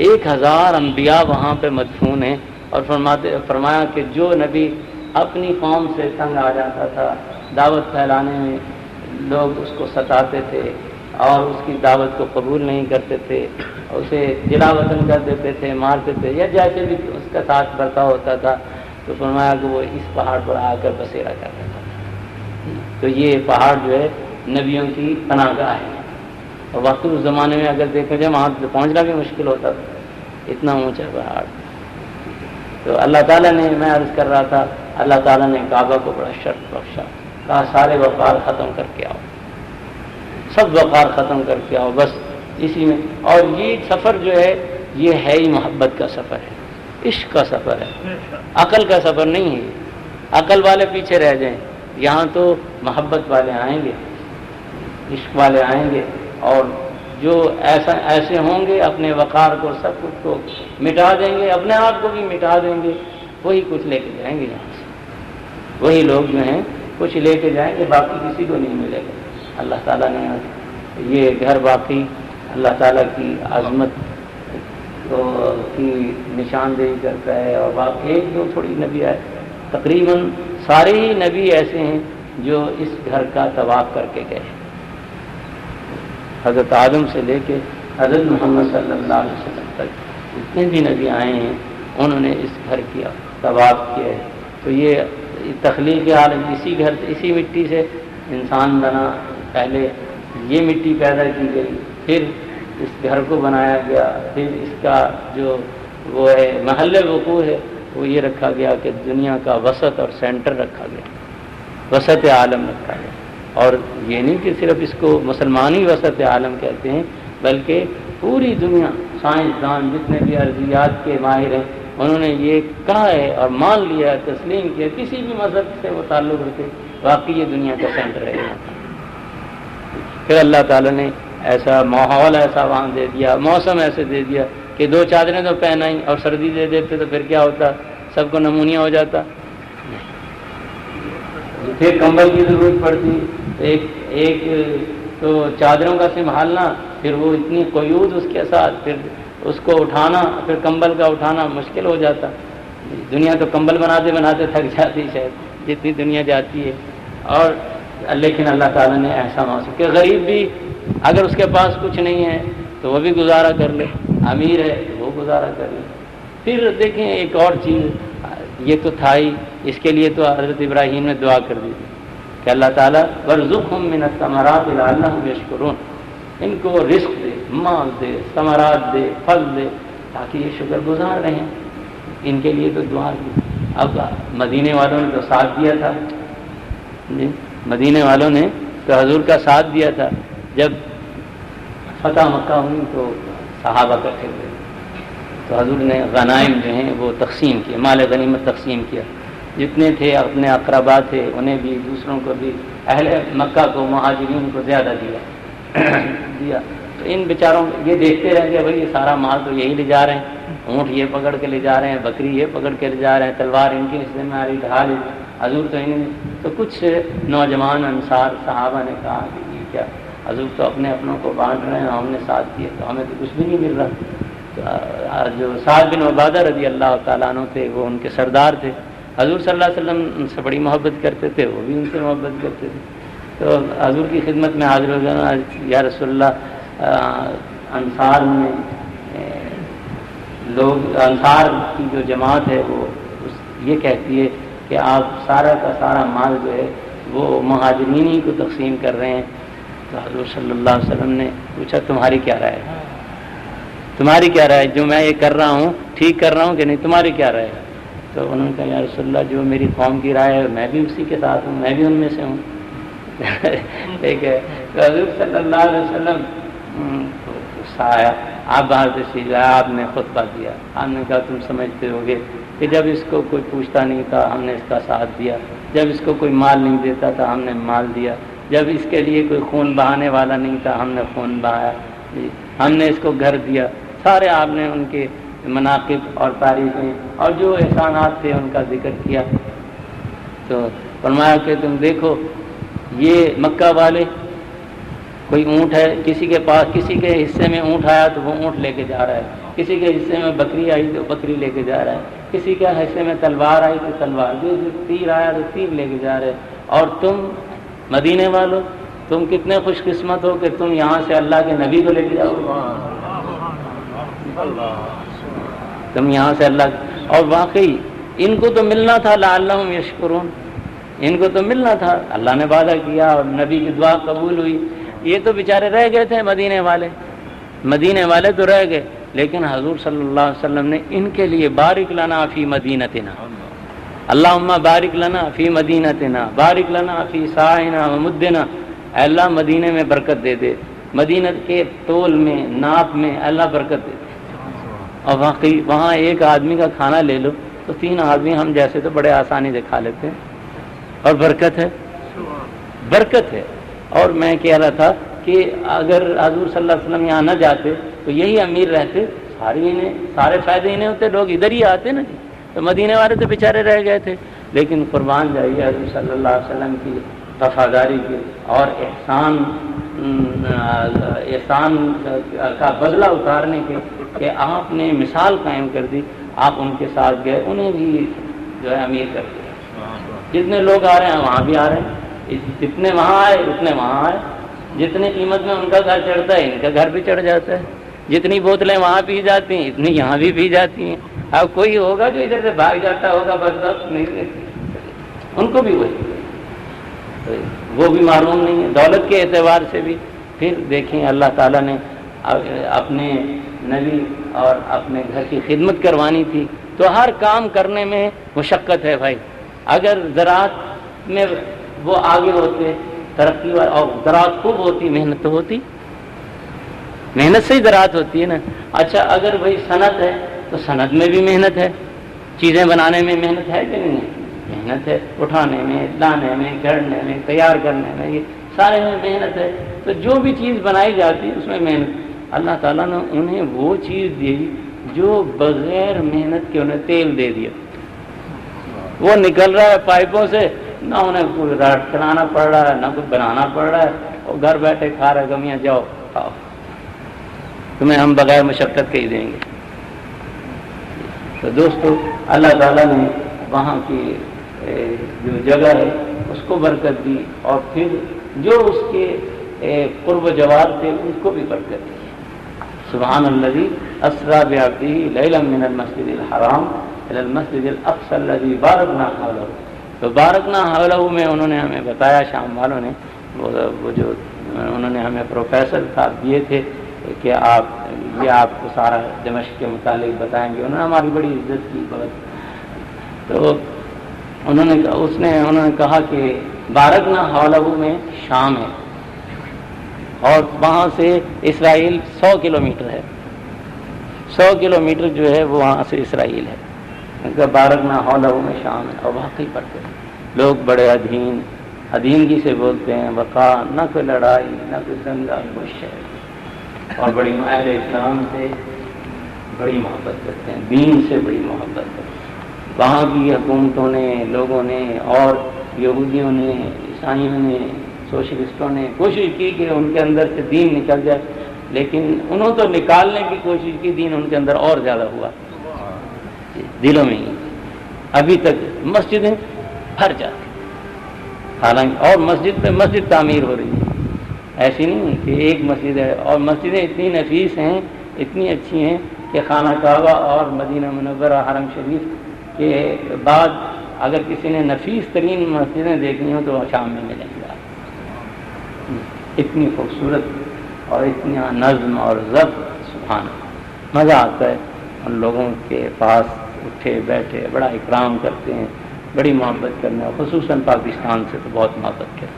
1000 انبیاء وہاں پہ مدفون ہیں۔ اور فرمایا کہ جو نبی اپنی قوم سے تنگ آ جاتا تھا، دعوت پھیلانے میں لوگ اس کو ستاتے تھے اور اس کی دعوت کو قبول نہیں کرتے تھے، اسے جلا وطن کر دیتے تھے، مارتے تھے، یا جیسے بھی اس کا ساتھ برتاؤ ہوتا تھا، تو فرمایا کہ وہ اس پہاڑ پر آ کر بسیرا کر رہتا تھا۔ تو یہ پہاڑ جو ہے نبیوں کی پناہ گاہ ہے، اور واقعی اس زمانے میں اگر دیکھا جائے وہاں پہنچنا بھی مشکل ہوتا تھا، اتنا اونچا پہاڑ۔ تو اللہ تعالیٰ نے، میں عرض کر رہا تھا، اللہ تعالیٰ نے کعبہ کو بڑا شرف بخشا، کہا سارے وقار ختم کر کے آؤ، سب وقار ختم کر کے آؤ، بس اسی میں۔ اور یہ سفر جو ہے یہ ہے ہی محبت کا سفر ہے، عشق کا سفر ہے، عقل کا سفر نہیں ہے۔ عقل والے پیچھے رہ جائیں، یہاں تو محبت والے آئیں گے، عشق والے آئیں گے، اور جو ایسے ہوں گے اپنے وقار کو، سب کچھ کو مٹا دیں گے، اپنے آپ کو بھی مٹا دیں گے، وہی کچھ لے کے جائیں گے یہاں سے، وہی لوگ جو ہیں کچھ لے کے جائیں گے، باقی کسی کو نہیں ملے گا۔ اللہ تعالیٰ نے یہ گھر باقی اللہ تعالیٰ کی عظمت کی نشاندہی کرتا ہے، اور باقی ایک دو تھوڑی نبی آئے، تقریباً سارے ہی نبی ایسے ہیں جو اس گھر کا طواف کر کے گئے، حضرت آدم سے لے کے حضرت محمد صلی اللہ علیہ وسلم تک جتنے بھی نبی آئے ہیں انہوں نے اس گھر کیا، طواف کیا ہے۔ تو یہ تخلیق عالم اسی گھر سے، اسی مٹی سے انسان بنا، پہلے یہ مٹی پیدا کی گئی، پھر اس گھر کو بنایا گیا، پھر اس کا جو وہ ہے محل وقوع ہے وہ یہ رکھا گیا کہ دنیا کا وسط اور سینٹر رکھا گیا، وسط عالم رکھا گیا۔ اور یہ نہیں کہ صرف اس کو مسلمان ہی وسط عالم کہتے ہیں، بلکہ پوری دنیا، سائنسدان جتنے بھی ارضیات کے ماہر ہیں انہوں نے یہ کہا ہے اور مان لیا، تسلیم کیا، کسی بھی مذہب سے وہ تعلق رکھے، واقعی یہ دنیا کا سینٹر ہے یہاں کا۔ پھر اللہ تعالیٰ نے ایسا ماحول ایسا وہاں دے دیا، موسم ایسے دے دیا کہ 2 چادریں تو پہنائیں، اور سردی دے دیتے تو پھر کیا ہوتا، سب کو نمونیا ہو جاتا، پھر کمبل کی ضرورت پڑتی، ایک تو چادروں کا سنبھالنا، پھر وہ اتنی قیود اس کے ساتھ، پھر اس کو اٹھانا، پھر کمبل کا اٹھانا مشکل ہو جاتا۔ دنیا تو کمبل بناتے بناتے تھک جاتی شاید، جتنی دنیا جاتی ہے۔ اور لیکن اللہ تعالیٰ نے ایسا موسم کہ غریب بھی اگر اس کے پاس کچھ نہیں ہے تو وہ بھی گزارا کر لے، امیر ہے تو وہ گزارا کر لے۔ پھر دیکھیں ایک اور چیز، یہ تو تھا ہی، اس کے لیے تو حضرت ابراہیم نے دعا کر دی تھی کہ اللہ تعالیٰ وَارْزُقْهُم مِّنَ الثَّمَرَاتِ لَعَلَّهُمْ يَشْكُرُونَ، ان کو رزق دے، مال دے، ثمرات دے، پھل دے، تاکہ یہ شکر گزار رہیں۔ ان کے لیے تو دعا کی۔ اب مدینے والوں نے تو ساتھ دیا تھا، مدینے والوں نے تو حضور کا ساتھ دیا تھا۔ جب فتح مکہ ہوئی تو صحابہ اکٹھے ہوئے، تو حضور نے غنائم جو ہیں وہ تقسیم کیے، مال غنیمت تقسیم کیا، جتنے تھے اپنے اقربا تھے انہیں بھی، دوسروں کو بھی، اہل مکہ کو، مہاجرین کو زیادہ دیا۔ تو ان بیچاروں یہ دیکھتے رہ گئے بھائی یہ سارا مال تو یہی لے جا رہے ہیں، اونٹ یہ پکڑ کے لے جا رہے ہیں، بکری یہ پکڑ کے لے جا رہے ہیں، تلوار ان کے حصے میں آ رہی، ڈھال حضور تو انہیں۔ تو کچھ نوجوان انصار صحابہ نے کہا کہ یہ کیا، حضور تو اپنے اپنوں کو بانٹ رہے ہیں، ہم نے ساتھ دیا تو ہمیں تو کچھ بھی نہیں مل رہا۔ جو سعد بن عبادہ رضی اللہ تعالیٰ عنہ تھے وہ ان کے سردار تھے، حضور صلی اللہ علیہ وسلم ان سے بڑی محبت کرتے تھے، وہ بھی ان سے محبت کرتے تھے۔ تو حضور کی خدمت میں حاضر ہو جانا، یا رسول اللہ، انصار میں لوگ، انصار کی جو جماعت ہے وہ یہ کہتی ہے کہ آپ سارا کا سارا مال جو ہے وہ مہاجرین ہی کو تقسیم کر رہے ہیں۔ تو حضور صلی اللہ علیہ وسلم نے پوچھا تمہاری کیا رائے ہے، تمہاری کیا رائے ہے، جو میں یہ کر رہا ہوں ٹھیک کر رہا ہوں کہ نہیں، تمہاری کیا رائے ہے؟ تو انہوں نے کہا یا رسول اللہ جو میری قوم کی رائے ہے میں بھی اسی کے ساتھ ہوں، میں بھی ان میں سے ہوں۔ ٹھیک ہے، تو حضور صلی اللہ علیہ وسلم آپ باہر سے سیدھا آپ نے خطبہ دیا، آپ نے کہا تم سمجھتے ہوگے کہ جب اس کو کوئی پوچھتا نہیں تھا ہم نے اس کا ساتھ دیا، جب اس کو کوئی مال نہیں دیتا تھا ہم نے مال دیا، جب اس کے لیے کوئی خون بہانے والا نہیں تھا ہم نے خون بہایا، ہم نے اس کو گھر دیا۔ سارے آپ نے ان کے مناقب اور تعریفیں اور جو احسانات تھے ان کا ذکر کیا۔ تو فرمایا کہ تم دیکھو یہ مکہ والے، کوئی اونٹ ہے کسی کے پاس، کسی کے حصے میں اونٹ آیا تو وہ اونٹ لے کے جا رہا ہے، کسی کے حصے میں بکری آئی تو بکری لے کے جا رہا ہے، کسی کے حصے میں تلوار آئی تو تلوار، جو تیر آیا تو تیر لے کے جا رہے۔ اور تم مدینے والوں، تم کتنے خوش قسمت ہو کہ تم یہاں سے اللہ کے نبی کو لے کے جاؤ، تم یہاں سے اللہ۔ اور واقعی ان کو تو ملنا تھا لعلہم یشکرون، ان کو تو ملنا تھا، اللہ نے وعدہ کیا اور نبی کی دعا قبول ہوئی۔ یہ تو بیچارے رہ گئے تھے مدینے والے تو رہ گئے، لیکن حضور صلی اللہ علیہ وسلم نے ان کے لیے بارک لنا فی مدینتنا، اللہم بارک لنا فی مدینتنا، بارک لنا فی ساعنا و مدنا، اے اللہ مدینے میں برکت دے دے، مدینہ کے تول میں ناپ میں اللہ برکت دے دے۔ اور واقعی وہاں ایک آدمی کا کھانا لے لو تو 3 آدمی ہم جیسے تو بڑے آسانی سے کھا لیتے ہیں، اور برکت ہے۔ اور میں کہہ رہا تھا کہ اگر حضور صلی اللہ علیہ وسلم یہاں نہ جاتے تو یہی امیر رہتے، سارے فائدے انہیں ہوتے، لوگ ادھر ہی آتے نا جی، تو مدینے والے تو بیچارے رہ گئے تھے۔ لیکن قربان جائیے حضور صلی اللہ علیہ وسلم کی وفاداری کے اور احسان کا بدلہ اتارنے کے، کہ آپ نے مثال قائم کر دی، آپ ان کے ساتھ گئے، انہیں بھی جو ہے امیر کر دیا۔ جتنے لوگ آ رہے ہیں وہاں بھی آ رہے ہیں، جتنے وہاں آئے اتنے وہاں آئے، جتنی قیمت میں ان کا گھر چڑھتا ہے ان کا گھر بھی چڑھ جاتا ہے، جتنی بوتلیں وہاں پی جاتی ہیں اتنی یہاں بھی پی جاتی ہیں۔ اب کوئی ہوگا جو ادھر سے بھاگ جاتا ہوگا بدبخت، نہیں، ان کو بھی وہی، وہ بھی معلوم نہیں ہے دولت کے اعتبار سے بھی۔ پھر دیکھیں اللہ تعالیٰ نے اپنے نبی اور اپنے گھر کی خدمت کروانی تھی تو ہر کام کرنے میں مشقت ہے بھائی۔ اگر زراعت میں وہ آگے ہوتے ترقی اور زراعت خوب ہوتی، محنت تو ہوتی، محنت سے ہی زراعت ہوتی ہے نا۔ اچھا اگر بھائی صنعت ہے تو صنعت میں بھی محنت ہے، چیزیں بنانے میں محنت ہے کہ نہیں ہے؟ محنت ہے، اٹھانے میں، لانے میں، گھڑنے میں، تیار کرنے میں، یہ سارے میں محنت ہے۔ تو جو بھی چیز بنائی جاتی ہے اس میں محنت۔ اللہ تعالیٰ نے انہیں وہ چیز دی جو بغیر محنت کے انہیں تیل دے دیا، وہ نکل رہا ہے پائپوں سے، نہ انہیں کوئی راڈ چلانا پڑ رہا ہے نہ کوئی بنانا پڑ رہا ہے، اور گھر بیٹھے کھا رہے گمیاں، جاؤ کھاؤ، تمہیں ہم بغیر مشقت کے ہی دیں گے۔ تو دوستو اللہ تعالیٰ نے وہاں کی جو جگہ ہے اس کو برکت دی، اور پھر جو اس کے قرب و جوار تھے ان کو بھی برکت دی۔ سبحان الذی اسری بعبدہ لیلا من المسجد الحرام الی المسجد الاقصی الذی بارکنا حولہ۔ تو بارکنا حولہ میں انہوں نے ہمیں بتایا، شام والوں نے وہ جو انہوں نے ہمیں پروفیسر صاحب دیے تھے کہ آپ کو سارا دمشق کے متعلق بتائیں گے، انہوں نے ہماری بڑی عزت کی بہت۔ تو انہوں نے کہا کہ بارکنا حولہ میں شام ہے، اور وہاں سے اسرائیل 100 کلومیٹر ہے، 100 کلومیٹر جو ہے وہ وہاں سے اسرائیل ہے۔ ان کا بارکنا حولہ میں شام ہے، اور واقعی پڑھتے ہیں لوگ بڑے ادھینگی سے بولتے ہیں، وقا نہ کوئی لڑائی نہ کوئی دنگا، خوش ہے، اور بڑی اہل اسلام سے بڑی محبت کرتے ہیں، دین سے بڑی محبت کرتے ہیں۔ وہاں کی حکومتوں نے، لوگوں نے، اور یہودیوں نے، عیسائیوں نے، سوشلسٹوں نے کوشش کی کہ ان کے اندر سے دین نکل جائے، لیکن انہوں تو نکالنے کی کوشش کی، دین ان کے اندر اور زیادہ ہوا دلوں میں ہی۔ ابھی تک مسجدیں بھر جاتی، حالانکہ اور مسجد پہ مسجد تعمیر ہو رہی ہے، ایسی نہیں کہ ایک مسجد ہے، اور مسجدیں اتنی نفیس ہیں، اتنی اچھی ہیں کہ خانہ کعبہ اور مدینہ منورہ حرم شریف کے بعد اگر کسی نے نفیس ترین مسجدیں دیکھنی ہوں تو شام میں ملیں گے، اتنی خوبصورت اور اتنی نظم اور ضبط، سبحان اللہ، مزہ آتا ہے ان لوگوں کے پاس اٹھے بیٹھے، بڑا اکرام کرتے ہیں، بڑی محبت کرنا، خصوصاً پاکستان سے تو بہت محبت کرتے ہیں،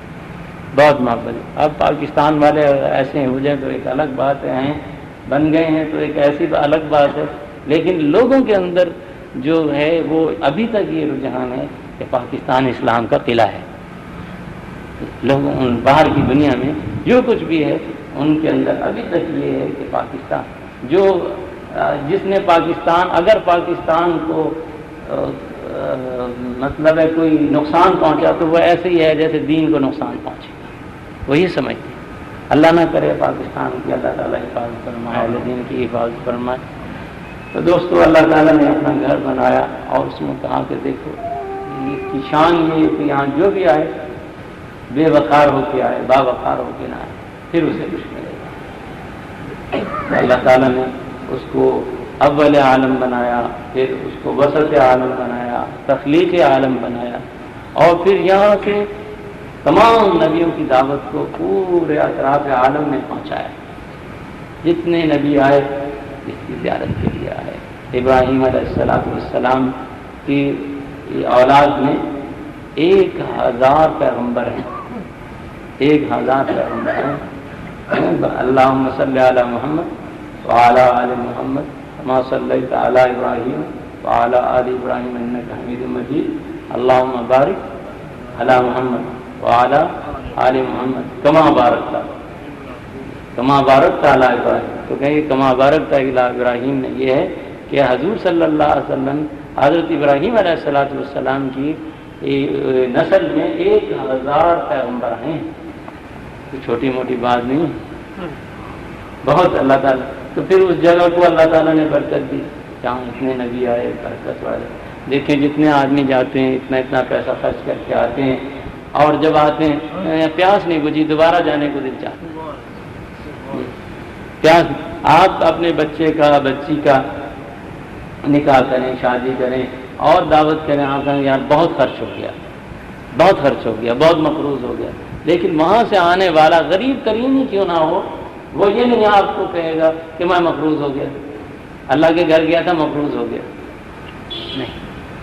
بہت محبت۔ اب پاکستان والے ایسے ہو جائیں تو ایک الگ بات ہے، بن گئے ہیں تو ایک ایسی الگ بات ہے، لیکن لوگوں کے اندر جو ہے وہ ابھی تک یہ رجحان ہے کہ پاکستان اسلام کا قلعہ ہے. لوگوں باہر کی دنیا میں جو کچھ بھی ہے ان کے اندر ابھی تک یہ ہے کہ پاکستان جس نے پاکستان اگر پاکستان کو مطلب ہے کوئی نقصان پہنچا تو وہ ایسے ہی ہے جیسے دین کو نقصان پہنچے. وہ یہ سمجھتے ہیں. اللہ نہ کرے پاکستان کی اللہ تعالیٰ حفاظت فرمائے، اہل دین کی حفاظت فرمائے. تو دوستو اللہ تعالیٰ نے اپنا گھر بنایا اور اس میں کہا کہ دیکھو اس کی شان یہ ہے کہ یہاں جو بھی آئے بے وقار ہو کے آئے، با وقار ہو کے نہ آئے، پھر اسے کچھ ملے گا. تو اللہ تعالیٰ نے اس کو اول عالم بنایا، پھر اس کو وسط عالم بنایا، تخلیق عالم بنایا، اور پھر یہاں سے تمام نبیوں کی دعوت کو پورے اطراف عالم میں پہنچایا. جتنے نبی آئے اس کی زیارت کے لیے آئے. ابراہیم علیہ السلام کی اولاد میں 1000 پیغمبر ہیں. 1000 پیغمبر ہیں. اللہم صلی علی محمد وعلی آل محمد کما صلیت علی ابراہیم وعلی آل ابراہیم انک حمید مجید. اللہم بارک علی محمد وعلی آل محمد کما بارکت علی ابراہیم. تو کہیں کما بارکت علی ابراہیم میں یہ ہے کہ حضور صلی اللہ علیہ وسلم حضرت ابراہیم علیہ السلام کی نسل میں 1000 پیغمبر ہیں. چھوٹی موٹی بات نہیں، بہت اللہ تعالیٰ. تو پھر اس جگہ کو اللہ تعالیٰ نے برکت دی، جہاں اتنے نبی آئے برکت والے. دیکھیں جتنے آدمی جاتے ہیں اتنا پیسہ خرچ کر کے آتے ہیں، اور جب آتے ہیں پیاس نہیں بجھی دوبارہ جانے کو دل چاہتے ہیں. پیاس آپ اپنے بچے کا بچی کا نکاح کریں، شادی کریں اور دعوت کریں، آپ کہیں یار بہت خرچ ہو گیا، بہت مقروض ہو گیا. لیکن وہاں سے آنے والا غریب ترین ہی کیوں نہ ہو، وہ یہ نہیں آپ کو کہے گا کہ میں مقروض ہو گیا، اللہ کے گھر گیا تھا مقروض ہو گیا. نہیں،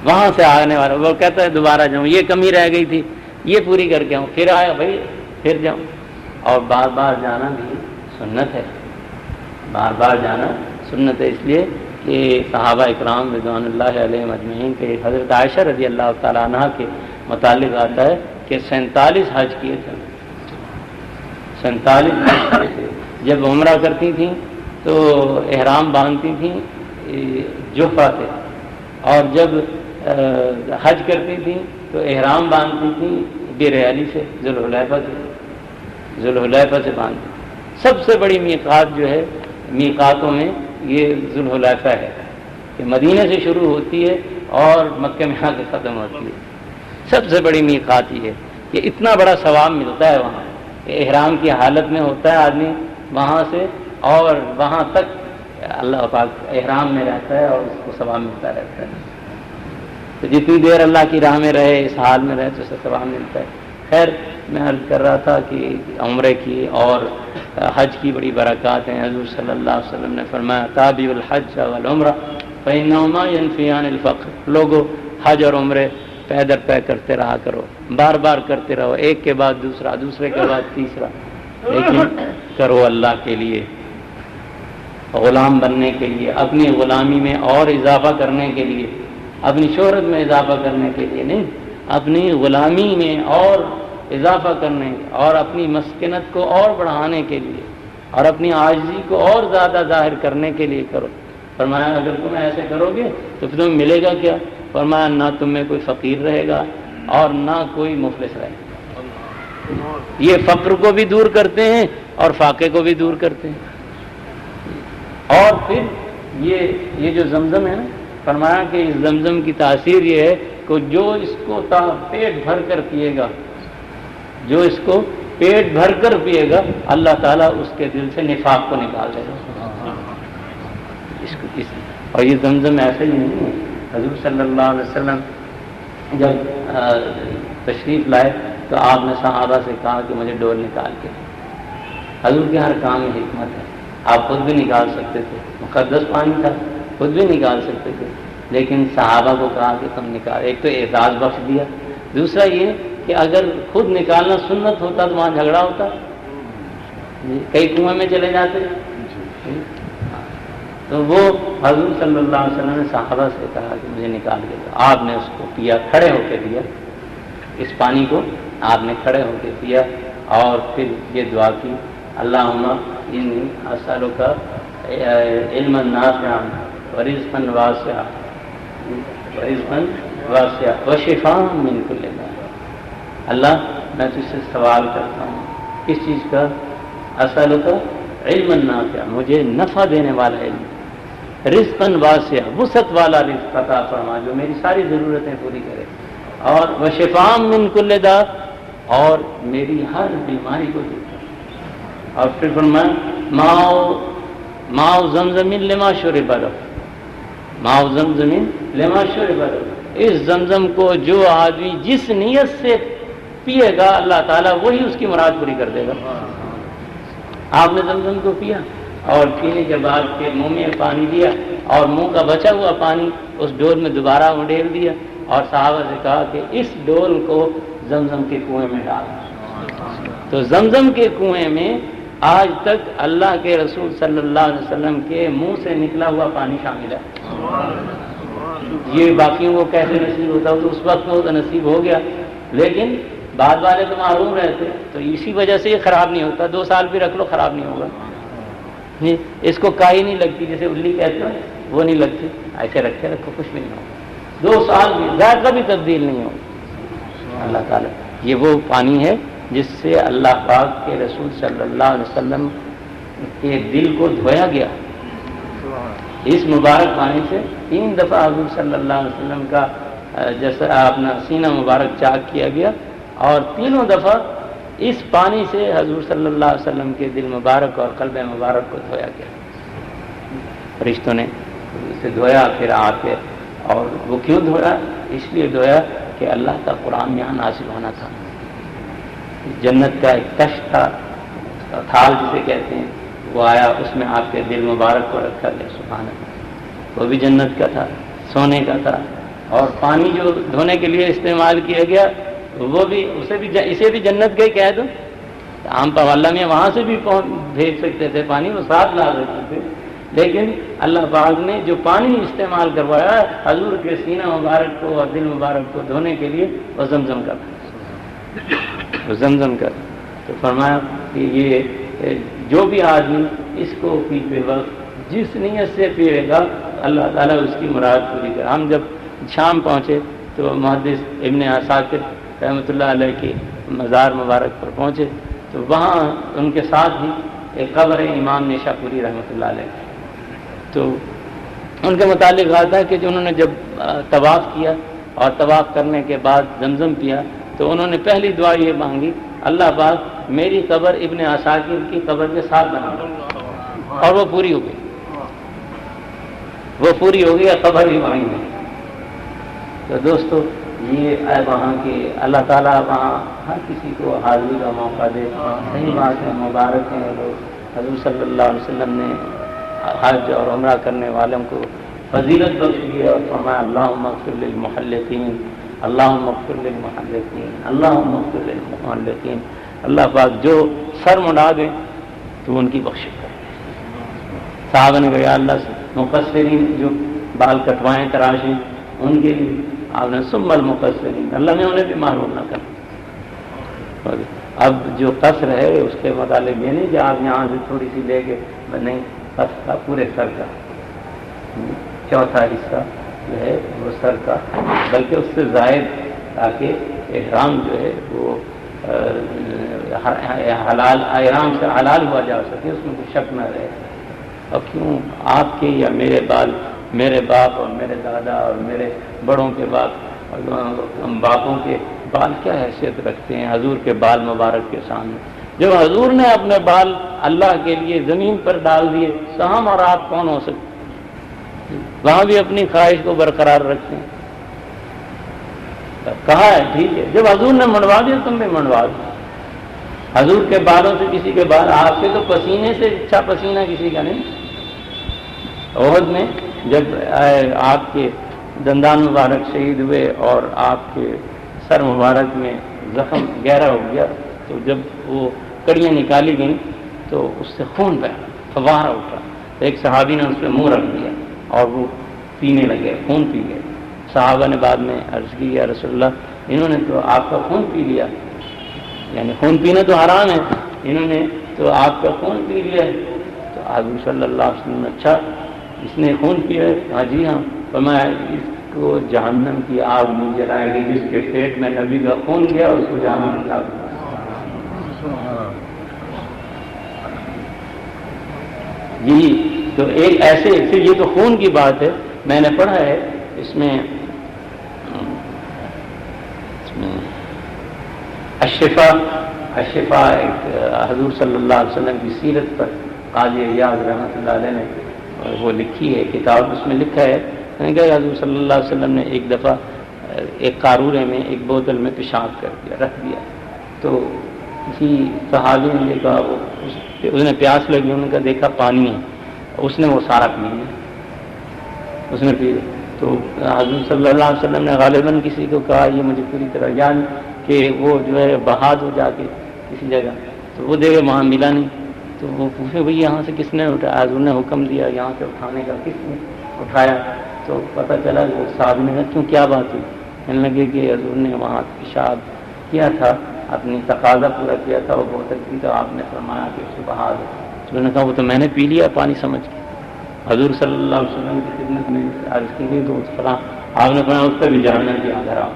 وہاں سے آنے والا وہ کہتا ہے دوبارہ جاؤں، یہ کمی رہ گئی تھی یہ پوری کر کے آؤں، پھر آیا بھائی پھر جاؤں. اور بار بار جانا بھی سنت ہے، بار بار جانا سنت ہے. اس لیے کہ صحابہ اکرام رضوان اللہ علیہم اجمعین کے حضرت عائشہ رضی اللہ تعالیٰ عنہ کے متعلق آتا ہے کہ 47 حج کیے تھے. 47 حج کیے تھے. جب عمرہ کرتی تھیں تو احرام باندھتی تھیں جحفہ سے، اور جب حج کرتی تھیں تو احرام باندھتی تھیں بیر علی سے، ذوالحلیفہ سے باندھتی. سب سے بڑی میقات جو ہے میقاتوں میں یہ ذوالحلیفہ ہے کہ مدینہ سے شروع ہوتی ہے اور مکہ میں آ کے ختم ہوتی ہے. سب سے بڑی میقات یہ ہے کہ اتنا بڑا ثواب ملتا ہے وہاں کہ احرام کی حالت میں ہوتا ہے آدمی وہاں سے اور وہاں تک اللہ پاک احرام میں رہتا ہے اور اس کو ثواب ملتا رہتا ہے. تو جتنی دیر اللہ کی راہ میں رہے، اس حال میں رہے تو اسے ثواب ملتا ہے. خیر میں عرض کر رہا تھا کہ عمرے کی اور حج کی بڑی برکات ہیں. حضور صلی اللہ علیہ وسلم نے فرمایا تابعوا الحج والعمرہ فإنہما ينفیان الفقر. لوگو حج اور عمرے پے در پے کرتے رہا کرو، بار بار کرتے رہو، ایک کے بعد دوسرا، دوسرے کے بعد تیسرا، لیکن کرو اللہ کے لیے، غلام بننے کے لیے، اپنی غلامی میں اور اضافہ کرنے کے لیے، اپنی شہرت میں اضافہ کرنے کے لیے نہیں، اپنی غلامی میں اور اضافہ کرنے اور اپنی مسکنت کو اور بڑھانے کے لیے اور اپنی عاجزی کو اور زیادہ ظاہر کرنے کے لیے کرو. فرمایا اگر تم ایسے کرو گے تو پھر تمہیں ملے گا کیا؟ فرمایا نہ تم میں کوئی فقیر رہے گا اور نہ کوئی مفلس رہے گا. یہ فقر کو بھی دور کرتے ہیں اور فاقے کو بھی دور کرتے ہیں. اور پھر یہ جو زمزم ہے نا، فرمایا کہ اس زمزم کی تاثیر یہ ہے کہ جو اس کو پیٹ بھر کر پیے گا، جو اس کو پیٹ بھر کر پیے گا، اللہ تعالیٰ اس کے دل سے نفاق کو نکال دے گا. اور یہ زمزم ایسے ہی نہیں ہے. حضور صلی اللہ علیہ وسلم جب تشریف لائے تو آپ نے صحابہ سے کہا کہ مجھے ڈول نکال کے. حضور کے ہر کام میں حکمت ہے. آپ خود بھی نکال سکتے تھے، مقدس پانی تھا، خود بھی نکال سکتے تھے، لیکن صحابہ کو کہا کہ تم نکال. ایک تو اعزاز بخش دیا، دوسرا یہ کہ اگر خود نکالنا سنت ہوتا تو وہاں جھگڑا ہوتا، کئی کنویں میں چلے جاتے. تو وہ حضور صلی اللہ علیہ وسلم نے صحابہ سے کہا کہ مجھے نکال کے دو. آپ نے اس کو پیا، کھڑے ہو کے دیا، اس پانی کو آپ نے کھڑے ہو کے پیا، اور پھر یہ دعا کی، اللہم انی اسألک علما نافعا ورزقا واسعا وشفاء من کل داء. اللہ میں تجھ سے سوال کرتا ہوں کس چیز کا؟ اسألک علما نافعا، مجھے نفع دینے والا علم، رزقا واسعا، وسعت والا رزق عطا فرما جو میری ساری ضرورتیں پوری کرے، اور وشفاء من کل داء، اور میری ہر بیماری کو دور کرے. اور پھر فرمایا ماء زمزم لما شرب له، ماء زمزم لما شرب له، اس زمزم کو جو آدمی جس نیت سے پیے گا اللہ تعالیٰ وہی اس کی مراد پوری کر دے گا. آپ نے زمزم کو پیا اور پینے کے بعد پھر منہ میں پانی دیا اور منہ کا بچا ہوا پانی اس ڈول میں دوبارہ اڈیل دیا اور صحابہ سے کہا کہ اس ڈول کو زمزم کے کنویں میں ڈال. تو زمزم کے کنویں میں آج تک اللہ کے رسول صلی اللہ علیہ وسلم کے منہ سے نکلا ہوا پانی شامل ہے. یہ باقیوں کو کیسے نصیب ہوتا ہو؟ تو اس وقت میں تو نصیب ہو گیا، لیکن بعد والے تو معروم رہتے، تو اسی وجہ سے یہ خراب نہیں ہوتا. 2 سال بھی رکھ لو خراب نہیں ہوگا. اس کو کائی نہیں لگتی، جیسے الی کہتے ہیں وہ نہیں لگتی، ایسے رکھے رکھو کچھ بھی نہیں ہوگا. 2 سال بھی ذائقہ بھی تبدیل نہیں ہوگا. اللہ تعالیٰ یہ وہ پانی ہے جس سے اللہ پاک کے رسول صلی اللہ علیہ وسلم کے دل کو دھویا گیا. اس مبارک پانی سے 3 دفعہ حضور صلی اللہ علیہ وسلم کا جیسا اپنا سینہ مبارک چاک کیا گیا، اور 3 دفعہ اس پانی سے حضور صلی اللہ علیہ وسلم کے دل مبارک اور قلب مبارک کو دھویا گیا. فرشتوں نے اسے دھویا پھر آ کے. اور وہ کیوں دھویا؟ اس لیے دھویا کہ اللہ کا قرآن یہاں نازل ہونا تھا. جنت کا ایک کشت تھا، تھال جسے کہتے ہیں، وہ آیا، اس میں آپ کے دل مبارک کو رکھا گیا. سبحان اللہ، وہ بھی جنت کا تھا، سونے کا تھا. اور پانی جو دھونے کے لیے استعمال کیا گیا وہ بھی اسے بھی جنت کا ہی کہہ دو. عام پوالہ میں وہاں سے بھی بھیج سکتے تھے پانی، وہ ساتھ لا سکتے تھے، لیکن اللہ پاک نے جو پانی استعمال کروایا حضور کے سینہ مبارک کو اور دل مبارک کو دھونے کے لیے وہ زمزم کا تھا. وہ زمزم کا. تو فرمایا کہ یہ جو بھی آدمی اس کو پیتے وقت جس نیت سے پیے گا اللہ تعالیٰ اس کی مراد پوری کرے. ہم جب شام پہنچے تو محدث ابن عساکر رحمۃ اللہ علیہ کی مزار مبارک پر پہنچے تو وہاں ان کے ساتھ ہی ایک قبر ہے امام نیشاپوری رحمۃ اللہ علیہ. تو ان کے متعلق آتا ہے کہ جو انہوں نے جب طواف کیا اور طواف کرنے کے بعد زمزم پیا تو انہوں نے پہلی دعا یہ مانگی، اللہ پاک میری قبر ابن عساکر کی قبر کے ساتھ بنا دو. اور وہ پوری ہو گئی، وہ پوری ہو گئی، قبر بھی وہیں ہے. تو دوستو یہ وہاں کے اللہ تعالیٰ وہاں ہر کسی کو حاضری کا موقع دے. صحیح بات ہے، مبارک ہیں لوگ. حضور صلی اللہ علیہ وسلم نے حج اور عمرہ کرنے والوں کو فضیلت بخش دی اور فرمایا اللہم اغفر للمحلقین، اللہم اغفر للمحلقین، اللہم اغفر للمحلقین. اللہ پاک جو سر منڈا دیں تو ان کی بخشش کرے. صحابہ نے کہا اللہ سے مقصرین جو بال کٹوائیں تراشیں ان کے لیے آپ نے ثم المقصرین، اللہ نے انہیں بھی محروم نہ کرنا. اب جو قصر ہے اس کے متعلق یہ نہیں کہ آپ یہاں سے تھوڑی سی لے کے نہیں، قصر کا پورے سر کا 4تھا حصہ جو ہے وہ سر کا، بلکہ اس سے زائد، تاکہ احرام جو ہے وہ حلال احرام سے حلال ہوا جا سکے، اس میں کوئی شک نہ رہے. اور کیوں آپ کے یا میرے بال، میرے باپ اور میرے دادا اور میرے بڑوں کے باپ اور باپوں کے بال کیا حیثیت رکھتے ہیں حضور کے بال مبارک کے سامنے؟ جب حضور نے اپنے بال اللہ کے لیے زمین پر ڈال دیے تو ہم اور آپ کون ہو سکتے؟ وہاں بھی اپنی خواہش کو برقرار رکھتے ہیں. کہا ہے ٹھیک ہے، جب حضور نے منڈوا دیا تم بھی منڈوا دو. حضور کے بالوں سے کسی کے بال، آپ کے تو پسینے سے اچھا پسینہ کسی کا نہیں. احد میں جب آپ کے دندان مبارک شہید ہوئے اور آپ کے سر مبارک میں زخم گہرا ہو گیا تو جب وہ کڑیاں نکالی گئیں تو اس سے خون بہا، فوارہ اٹھا. تو ایک صحابی نے اس پہ منہ رکھ دیا اور وہ پینے لگے، خون پی گئے۔ صحابہ نے بعد میں عرض کی یا رسول اللہ انہوں نے تو آپ کا خون پی لیا، یعنی خون پینا تو حرام ہے، انہوں نے تو آپ کا خون پی لیا ہے۔ تو حضور صلی اللہ علیہ وسلم نے اچھا اس نے خون پیا ہے؟ ہاں جی ہاں۔ فرمایا اس کو جہنم کی آگ نہیں جلائے گی، جس کے پیٹ میں نبی کا خون گیا اس کو جہنم کی آگ۔ جی تو ایک ایسے پھر یہ تو خون کی بات ہے، میں نے پڑھا ہے اس میں الشفا ایک حضور صلی اللہ علیہ وسلم کی سیرت پر قاضی ایاز رحمۃ اللہ علیہ نے وہ لکھی ہے کتاب، اس میں لکھا ہے کہ حضور صلی اللہ علیہ وسلم نے ایک دفعہ ایک قارورے میں ایک بوتل میں پیشاب کر دیا، رکھ دیا، تو کسی صحابی نے دیکھا، اس نے پیاس لگی، انہوں نے کہا دیکھا پانی ہے، اس نے وہ سارا پی لیا، اس نے پی، تو حضور صلی اللہ علیہ وسلم نے غالباً کسی کو کہا، یہ مجھے پوری طرح یاد کہ وہ جو ہے بہا دو جا کے کسی جگہ، تو وہ دیکھے وہاں ملا نہیں، تو وہ پوچھے بھائی یہاں سے کس نے اٹھایا؟ حضور نے حکم دیا یہاں سے اٹھانے کا، کس نے اٹھایا؟ تو پتہ چلا کہ صاحب نے کہا کیوں کیا بات ہوئی؟ کہنے لگے کہ حضور نے وہاں پیشاب کیا تھا، اپنی تقاضا پورا کیا تھا، وہ بہت اچھی، تو آپ نے فرمایا کہ اس کو بہا دو۔ تو میں نے کہا وہ تو میں نے پی لیا پانی سمجھ کے۔ حضور صلی اللہ علیہ وسلم کی خدمت میں عرض کی گئی تو آپ نے فرمایا اس پہ بھی جہنم کی آگ حرام،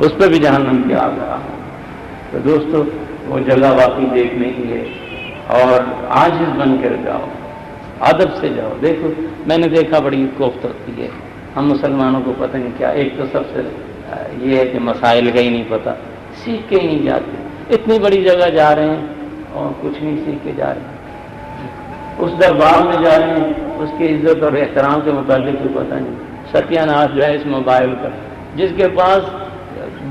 اس پہ بھی جہنم کی آگ حرام۔ تو دوستو وہ جگہ واقعی دیکھنے کی ہے، اور عاجز بن کر جاؤ، ادب سے جاؤ۔ دیکھو میں نے دیکھا بڑی کوفت ہوتی ہے ہم مسلمانوں کو، پتہ نہیں کیا، ایک تو سب سے یہ ہے کہ مسائل کا ہی نہیں پتہ، سیکھ کے ہی نہیں جاتے، اتنی بڑی جگہ جا رہے ہیں اور کچھ نہیں سیکھ کے جا رہے ہیں، اس دربار میں جا رہے ہیں اس کی عزت اور احترام کے متعلق کوئی پتہ نہیں۔ ستیہ ناش جو ہے اس موبائل کا، جس کے پاس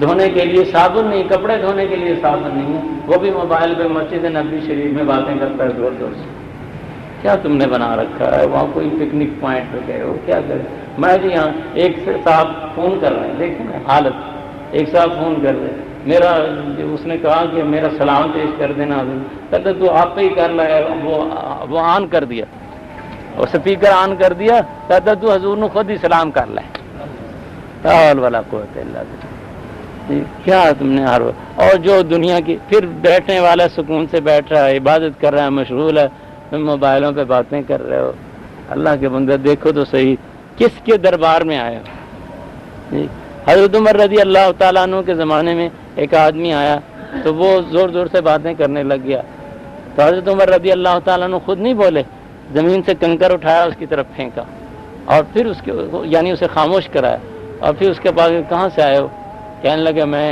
دھونے کے لیے صابن نہیں، کپڑے دھونے کے لیے صابن نہیں ہے، وہ بھی موبائل پہ مسجد نبوی شریف میں باتیں کرتا ہے زور زور سے۔ کیا تم نے بنا رکھا ہے؟ وہاں کوئی پکنک پوائنٹ پہ گئے ہو کیا کرے؟ میں جی یہاں ایک صاحب فون کر رہے ہیں، دیکھیں نا حالت، ایک صاحب فون کر رہے ہیں، میرا اس نے کہا کہ میرا سلام پیش کر دینا، کہتے تو آپ پہ ہی کر رہا ہے، وہ آن کر دیا، وہ سپیکر آن کر دیا، کہتا تو حضور نے خود ہی سلام کر لے، حول ولا قوت الا باللہ۔ کیا تم نے ہر، اور جو دنیا کی پھر بیٹھنے والا سکون سے بیٹھ رہا ہے، عبادت کر رہا ہے، مشغول ہے، تم موبائلوں پہ باتیں کر رہے ہو۔ اللہ کے بندے دیکھو تو صحیح کس کے دربار میں آئے ہو۔ حضرت عمر رضی اللہ تعالیٰ عنہ کے زمانے میں ایک آدمی آیا تو وہ زور زور سے باتیں کرنے لگ گیا، تو حضرت عمر رضی اللہ تعالیٰ عنہ خود نہیں بولے، زمین سے کنکر اٹھایا اس کی طرف پھینکا، اور پھر اس کے یعنی اسے خاموش کرایا، اور پھر اس کے بعد کہاں سے آئے ہو؟ کہنے لگا میں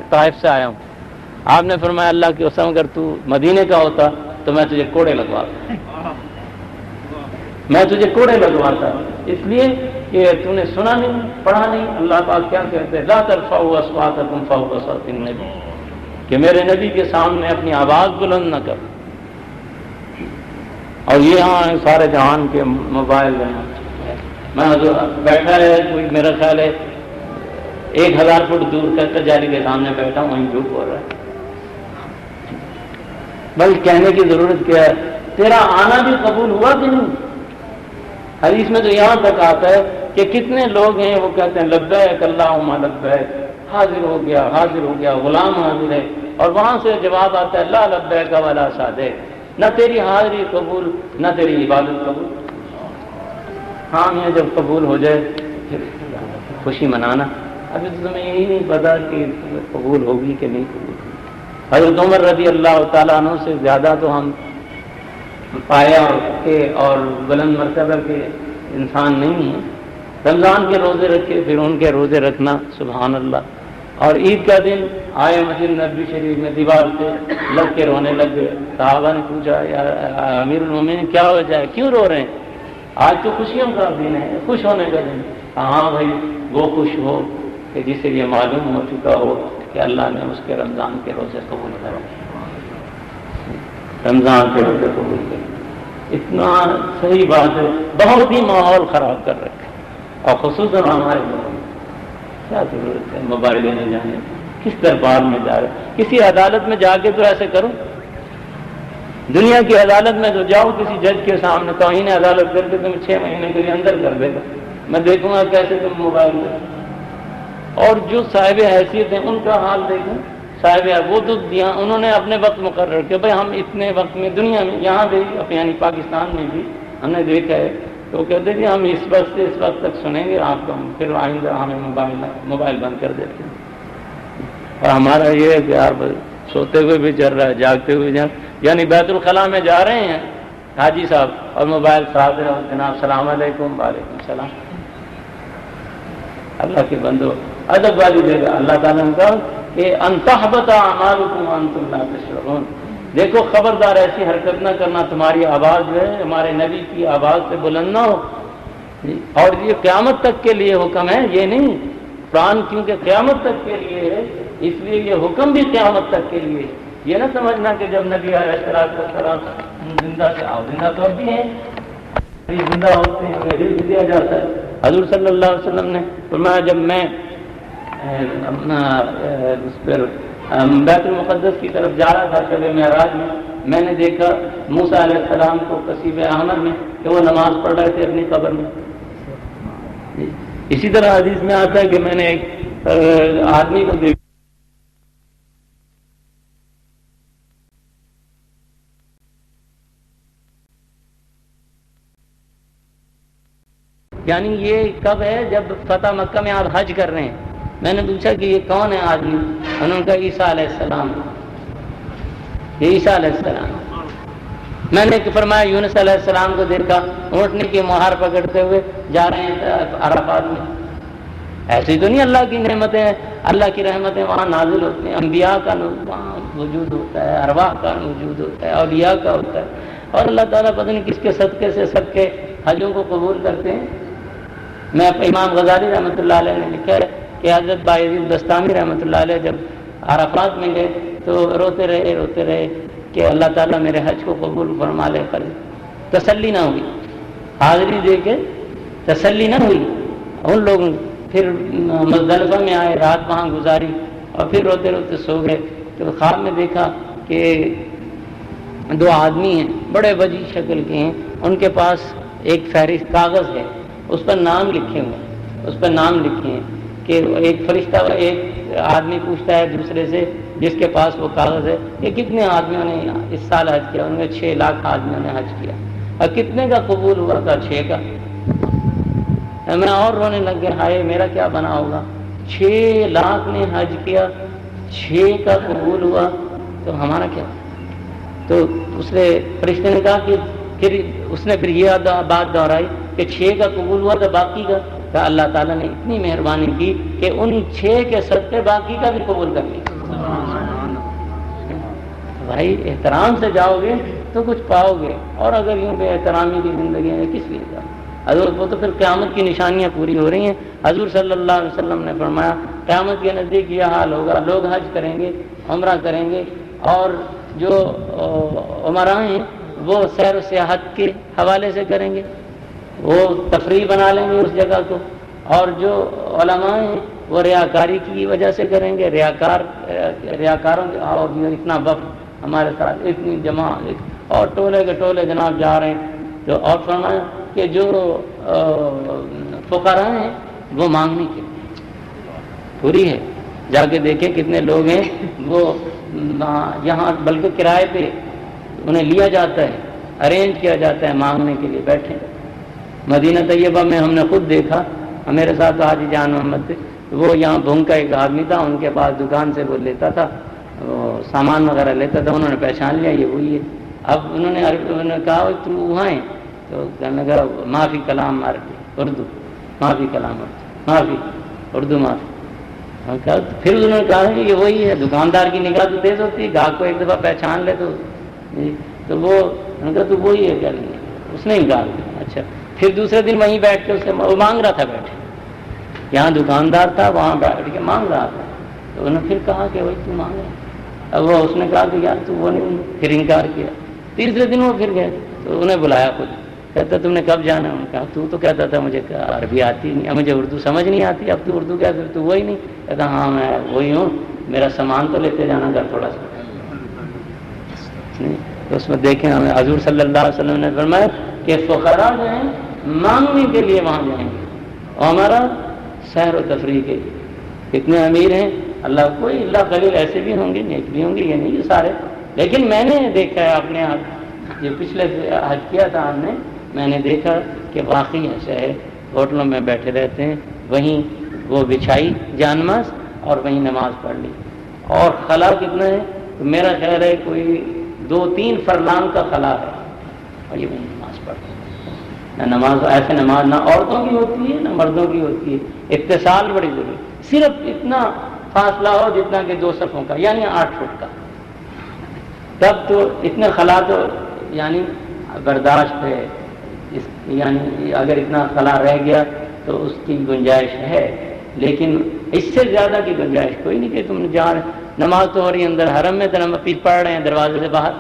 طائف سے آیا ہوں۔ آپ نے فرمایا اللہ کی قسم اگر تو مدینے کا ہوتا تو میں تجھے کوڑے لگواتا، میں تجھے کوڑے لگواتا، اس لیے کہ تو نے سنا نہیں، پڑھا نہیں۔ اللہ پاک کیا کہتے ہیں؟ لا ترفعوا اصواتکم فوق صوت النبی، کہ میرے نبی کے سامنے اپنی آواز بلند نہ کر۔ اور یہ ہاں سارے جہان کے موبائل میں بیٹھا ہے کوئی، میرا خیال ہے 1000 فٹ دور کا تجاری کے سامنے بیٹھا ہوں، وہیں جھوٹ بول رہا ہے۔ بلکہ کہنے کی ضرورت کیا ہے؟ تیرا آنا بھی قبول ہوا کہ نہیں؟ حدیث میں تو یہاں تک آتا ہے کہ کتنے لوگ ہیں وہ کہتے ہیں لبیک اللہم لبیک، حاضر ہو گیا غلام حاضر ہے، اور وہاں سے جواب آتا ہے لا لبیک ولا سعدیک، نہ تیری حاضری قبول نہ تیری عبادت قبول۔ ہاں یہ جب قبول ہو جائے پھر خوشی منانا، ابھی تو تمہیں یہی نہیں پتا کہ قبول ہوگی کہ نہیں قبول ہوگی۔ حضرت عمر رضی اللہ تعالیٰ عنہ سے زیادہ تو ہم پایا اور بلند مرتبہ کے انسان نہیں ہیں۔ رمضان کے روزے رکھے، پھر ان کے روزے رکھنا، سبحان اللہ۔ اور عید کا دن آئے مسجد نبوی شریف میں، دیوار سے لگ کے رونے لگ گئے۔ صحابہ نے پوچھا یا امیر المومنین کیا ہو جائے، کیوں رو رہے ہیں؟ آج تو خوشیوں کا دن ہے، خوش ہونے کا دن۔ ہاں بھائی وہ خوش ہو کہ جسے یہ معلوم ہو چکا ہو کہ اللہ نے اس کے رمضان کے روزے قبول کرے، رمضان کے روزے قبول کرے۔ اتنا صحیح بات ہے، بہت ہی ماحول خراب کر رکھے، اور خصوصاً ہمارے لوگوں میں کیا ضرورت ہے موبائل لینے جانے، کس دربار میں جا رہے، کسی عدالت میں جا کے تو ایسے کرو، دنیا کی عدالت میں تو جاؤ کسی جج کے سامنے، توہین عدالت کر کے تمہیں 6 مہینے کے لیے اندر کر دے گا، میں دیکھوں گا کیسے تم موبائل میں۔ اور جو صاحب حیثیت ہیں ان کا حال دیکھیں، صاحب وہ تو انہوں نے اپنے وقت مقرر کیا، بھائی ہم اتنے وقت میں دنیا میں یہاں بھی یعنی پاکستان میں بھی ہم نے دیکھا ہے، تو کہتے ہیں ہم اس وقت سے اس وقت تک سنیں گے آپ کو، ہم پھر آئندہ ہمیں موبائل بند کر دیتے ہیں۔ اور ہمارا یہ ہے کہ یار سوتے ہوئے بھی چل رہا ہے، جاگتے ہوئے بھی یعنی بیت الخلاء میں جا رہے ہیں حاجی صاحب اور موبائل ساتھ رہے، جناب السلام علیکم، وعلیکم السلام۔ اللہ کے بندو ادب والی جگہ اللہ تعالیٰ نے کہا کہ ان تحبط اعمالکم وانتم لا تشعرون، دیکھو خبردار ایسی حرکت نہ کرنا، تمہاری آواز جو ہے ہمارے نبی کی آواز سے بلند نہ ہو، اور یہ قیامت تک کے لیے حکم ہے، یہ نہیں قرآن کیونکہ قیامت تک کے لیے ہے اس لیے یہ حکم بھی قیامت تک کے لیے ہے۔ یہ نہ سمجھنا کہ جب نبی علیہ السلام زندہ سے زندہ تو اب بھی ہیں، زندہ ہوتے ہیں انہیں رزق دیا جاتا ہے۔ حضور صلی اللہ علیہ وسلم نے فرمایا جب میں بیت المقدس کی طرف جا رہا تھا شب معراج میں نے دیکھا موسیٰ علیہ السلام کو قصیب احمر میں کہ وہ نماز پڑھ رہے تھے اپنی قبر میں۔ اسی طرح حدیث میں آتا ہے کہ میں نے ایک آدمی کو دیکھا یعنی یہ کب ہے جب فتح مکہ میں آپ حج کر رہے ہیں۔ میں نے پوچھا کہ یہ کون ہے آدمی، انہوں نے کہا عیسیٰ علیہ السلام، یہ عیسیٰ علیہ السلام۔ میں نے فرمایا یونس علیہ السلام کو دیکھا اونٹنے کی مہار پکڑتے ہوئے جا رہے ہیں عرفات میں۔ ایسی تو نہیں اللہ کی نعمتیں ہیں، اللہ کی رحمتیں وہاں نازل ہوتی ہیں، انبیاء کا وہاں وجود ہوتا ہے، ارواح کا وجود ہوتا ہے، اولیاء کا ہوتا ہے، اور اللہ تعالیٰ پتہ نہیں کس کے صدقے سے سب کے حجوں کو قبول کرتے ہیں۔ میں امام غزالی رحمۃ اللہ علیہ نے لکھا ہے کہ حضرت بایزید بستامی رحمۃ اللہ علیہ جب عرفات میں گئے تو روتے رہے کہ اللہ تعالیٰ میرے حج کو قبول فرما لے، کر تسلی نہ ہوئی، حاضری دے کے تسلی نہ ہوئی۔ ان لوگوں پھر مزدلفہ میں آئے، رات وہاں گزاری اور پھر روتے سو گئے، تو خواب میں دیکھا کہ 2 آدمی ہیں بڑے وجیح شکل کے ہیں، ان کے پاس ایک فہرست کاغذ ہے، اس پر نام لکھے ہیں کہ ایک فرشتہ ایک آدمی پوچھتا ہے دوسرے سے جس کے پاس وہ کاغذ ہے کہ کتنے آدمیوں نے اس سال حج کیا، انہوں نے 6 لاکھ آدمیوں نے حج کیا، اور کتنے کا قبول ہوا تھا؟ 6 کا۔ میں اور رونے لگ گیا، ہائے میرا کیا بنا ہوگا، 6 لاکھ نے حج کیا، 6 کا قبول ہوا تو ہمارا کیا؟ تو اس نے فرشتے نے کہا کہ پھر اس نے یہ بات دہرائی کہ 6 کا قبول ہوا تو باقی کا؟ کہ اللہ تعالیٰ نے اتنی مہربانی کی کہ ان 6 کے صدقے باقی کا بھی قبول کر لیا۔ بھائی احترام سے جاؤ گے تو کچھ پاؤ گے، اور اگر یوں بے احترامی کی زندگی ہے کس لیے جاؤ؟ حضور وہ تو پھر قیامت کی نشانیاں پوری ہو رہی ہیں۔ حضور صلی اللہ علیہ وسلم نے فرمایا قیامت کے نزدیک یہ حال ہوگا، لوگ حج کریں گے، عمرہ کریں گے، اور جو عمراء ہیں وہ سیر و سیاحت کے حوالے سے کریں گے، وہ تفریح بنا لیں گے اس جگہ کو، اور جو علماء ہیں وہ ریاکاری کی وجہ سے کریں گے، ریاکاروں کے اور اتنا وفد ہمارے ساتھ اتنی جماعت اور ٹولے کے ٹولے جناب جا رہے ہیں، تو اور فرمایا کہ جو فقراء ہیں وہ مانگنے کے پوری ہے، جا کے دیکھیں کتنے لوگ ہیں وہ یہاں بلکہ کرائے پہ انہیں لیا جاتا ہے، ارینج کیا جاتا ہے، مانگنے کے لیے بیٹھیں۔ مدینہ طیبہ میں ہم نے خود دیکھا، میرے ساتھ حاجی جان محمد تھے، وہ یہاں بھونگ کا ایک آدمی تھا، ان کے پاس دکان سے وہ لیتا تھا، وہ سامان وغیرہ لیتا تھا، انہوں نے پہچان لیا یہ وہی ہے۔ اب انہوں نے کہا تو وہاں ہیں، تو کہنے لگا معافی کلام اردو، معافی کلام معافی اردو معافی۔ پھر انہوں نے کہا کہ یہ وہی ہے، دکاندار کی نگاہ تو تیز ہوتی ہے، گاہک کو ایک دفعہ پہچان لے تو وہ کہا تو وہی ہے، کیا نہیں، اس نے انکار کیا۔ اچھا، پھر دوسرے دن وہیں بیٹھ کے اس سے وہ مانگ رہا تھا، بیٹھے یہاں دکاندار تھا وہاں بیٹھ کے مانگ رہا تھا، تو انہوں نے پھر کہا کہ وہی تو مانگ رہا، اب وہ اس نے کہا کہ یار تو وہ نہیں، پھر انکار کیا۔ تیسرے دن وہ پھر گئے تو انہیں بلایا خود، کہتا تم نے کب جانا؟ انہوں نے کہا تو کہتا تھا مجھے عربی آتی نہیں، مجھے اردو سمجھ نہیں آتی، اب تو اردو کہتے تو وہی نہیں؟ کہتا ہاں میں وہی ہوں، میرا سامان تو لیتے جانا گھر تھوڑا سا۔ تو اس میں دیکھیں ہمیں حضور صلی اللہ علیہ وسلم نے فرمایا کہ فقراء جو ہیں مانگنے کے لیے وہاں جائیں گے، اور ہمارا سیر و تفریح کے لیے. کتنے امیر ہیں اللہ کوئی اللہ قلیل ایسے بھی ہوں گے نیک بھی ہوں گے، یہ نہیں سارے، لیکن میں نے دیکھا ہے اپنے ہاتھ، جو پچھلے حج کیا تھا ہم نے، میں نے دیکھا کہ واقعی ایسا ہے، ہوٹلوں میں بیٹھے رہتے ہیں، وہیں وہ بچھائی جانماز اور وہیں نماز پڑھ لی. اور خلا کتنا ہے؟ تو میرا خیال ہے کوئی 2-3 فرلانگ کا خلا ہے، اور یہ وہیں نماز پڑھتے ہیں. نہ نماز ایسے نماز نہ عورتوں کی ہوتی ہے نہ مردوں کی ہوتی ہے، اتصال بڑی ضروری، صرف اتنا فاصلہ ہو جتنا کہ 2 صفوں کا، یعنی 8 فٹ کا. تب تو اتنے خلا تو یعنی برداشت ہے، یعنی اگر اتنا خلا رہ گیا تو اس کی گنجائش ہے، لیکن اس سے زیادہ کی گنجائش کوئی نہیں کہ تم جا رہے. نماز تو ہو رہی اندر حرم میں، تو پیر پڑھ رہے ہیں دروازے سے باہر،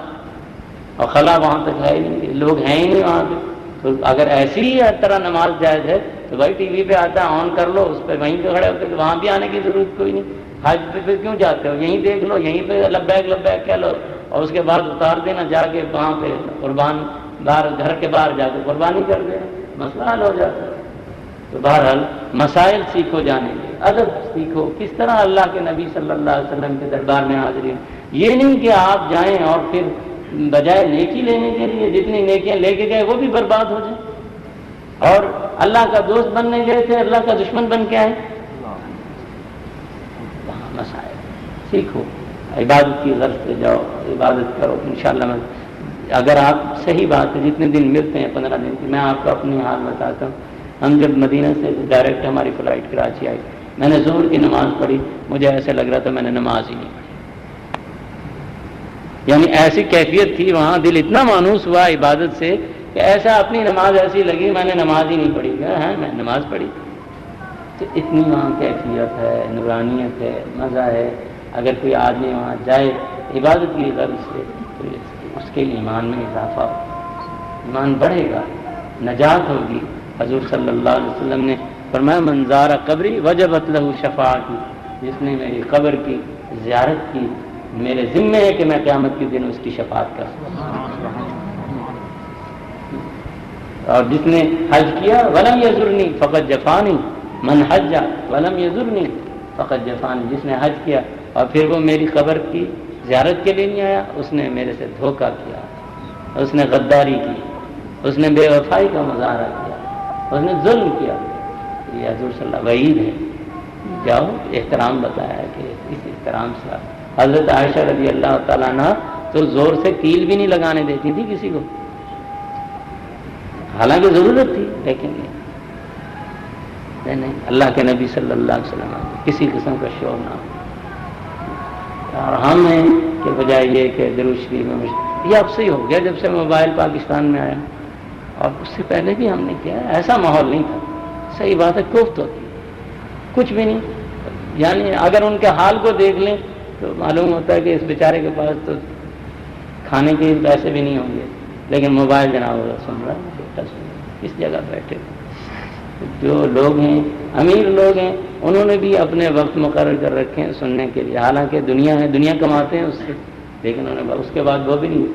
اور خلا وہاں تک ہے ہی نہیں، لوگ ہیں ہی نہیں وہاں پہ. تو اگر ایسی ہی ہر طرح نماز جائز ہے تو بھائی ٹی وی پہ آتا ہے آن کر لو، اس پہ وہیں پہ کھڑے ہوتے، وہاں بھی آنے کی ضرورت کوئی نہیں. حج پہ کیوں جاتے ہو؟ یہیں دیکھ لو، یہیں پہ لبیک لبیک کہہ لو، اور اس کے بعد اتار دینا جا کے وہاں پہ قربان، باہر گھر کے باہر جا کے قربانی کر دینا، مسئلہ حل ہو جاتا ہے. تو بہرحال مسائل سیکھو جانے کے، ادب سیکھو، کس طرح اللہ کے نبی صلی اللہ علیہ وسلم کے دربار میں حاضری. یہ نہیں کہ آپ جائیں اور پھر بجائے نیکی لینے کے لیے جتنی نیکیاں لے کے گئے وہ بھی برباد ہو جائیں، اور اللہ کا دوست بننے گئے تھے اللہ کا دشمن بن کے آئے. وہاں مسائل سیکھو، عبادت کی غرض سے جاؤ، عبادت کرو انشاءاللہ. اگر آپ صحیح بات ہے جتنے دن ملتے ہیں 15 دن کی، میں آپ کو اپنی حال بتاتا ہوں. ہم جب مدینہ سے ڈائریکٹ ہماری فلائٹ کراچی آئی، میں نے ظہر کی نماز پڑھی، مجھے ایسے لگ رہا تھا میں نے نماز ہی نہیں پڑھی. یعنی ایسی کیفیت تھی وہاں، دل اتنا مانوس ہوا عبادت سے کہ ایسا اپنی نماز ایسی لگی میں نے نماز ہی نہیں پڑھی. ہاں میں نماز پڑھی. تو اتنی وہاں کیفیت ہے، نورانیت ہے، مزہ ہے. اگر کوئی آدمی وہاں جائے عبادت کی غرض سے تو اس کے ایمان میں اضافہ ہوگا، ایمان بڑھے گا، نجات ہوگی. حضور صلی اللہ علیہ وسلم نے فرمایا من زار قبری وجبت لہ شفاعتی، جس نے میری قبر کی زیارت کی میرے ذمے ہے کہ میں قیامت کے دن اس کی شفاعت کر سکوں. اور جس نے حج کیا ولم یزرنی فقط جفانی، من حج ولم یزرنی فقط جفانی، جس نے حج کیا اور پھر وہ میری قبر کی زیارت کے لیے نہیں آیا، اس نے میرے سے دھوکہ کیا، اس نے غداری کی، اس نے بے وفائی کا مظاہرہ کیا، اس نے ظلم کیا. یہ حضور صلی اللہ علیہ وسلم وعید ہے. جاؤ احترام بتایا ہے کہ اس احترام سے. حضرت عائشہ رضی اللہ تعالیٰ عنہ تو زور سے کیل بھی نہیں لگانے دیتی تھی کسی کو، حالانکہ ضرورت تھی، لیکن نہیں. اللہ کے نبی صلی اللہ علیہ وسلم کسی قسم کا شور نہ ہو. اور ہم ہیں کہ بجائے یہ کہ درود شریف میں یہ اب سے ہی ہو گیا جب سے موبائل پاکستان میں آیا، اور اس سے پہلے بھی ہم نے کیا، ایسا ماحول نہیں تھا. صحیح بات ہے، کوفت ہوتی کچھ بھی نہیں. یعنی اگر ان کے حال کو دیکھ لیں تو معلوم ہوتا ہے کہ اس بیچارے کے پاس تو کھانے کے پیسے بھی نہیں ہوں گے، لیکن موبائل جناب سن رہا ہے، اس جگہ بیٹھے. جو لوگ ہیں امیر لوگ ہیں انہوں نے بھی اپنے وقت مقرر کر رکھے ہیں سننے کے لیے، حالانکہ دنیا ہے، دنیا کماتے ہیں اس سے، لیکن انہوں نے اس کے بعد وہ بھی نہیں.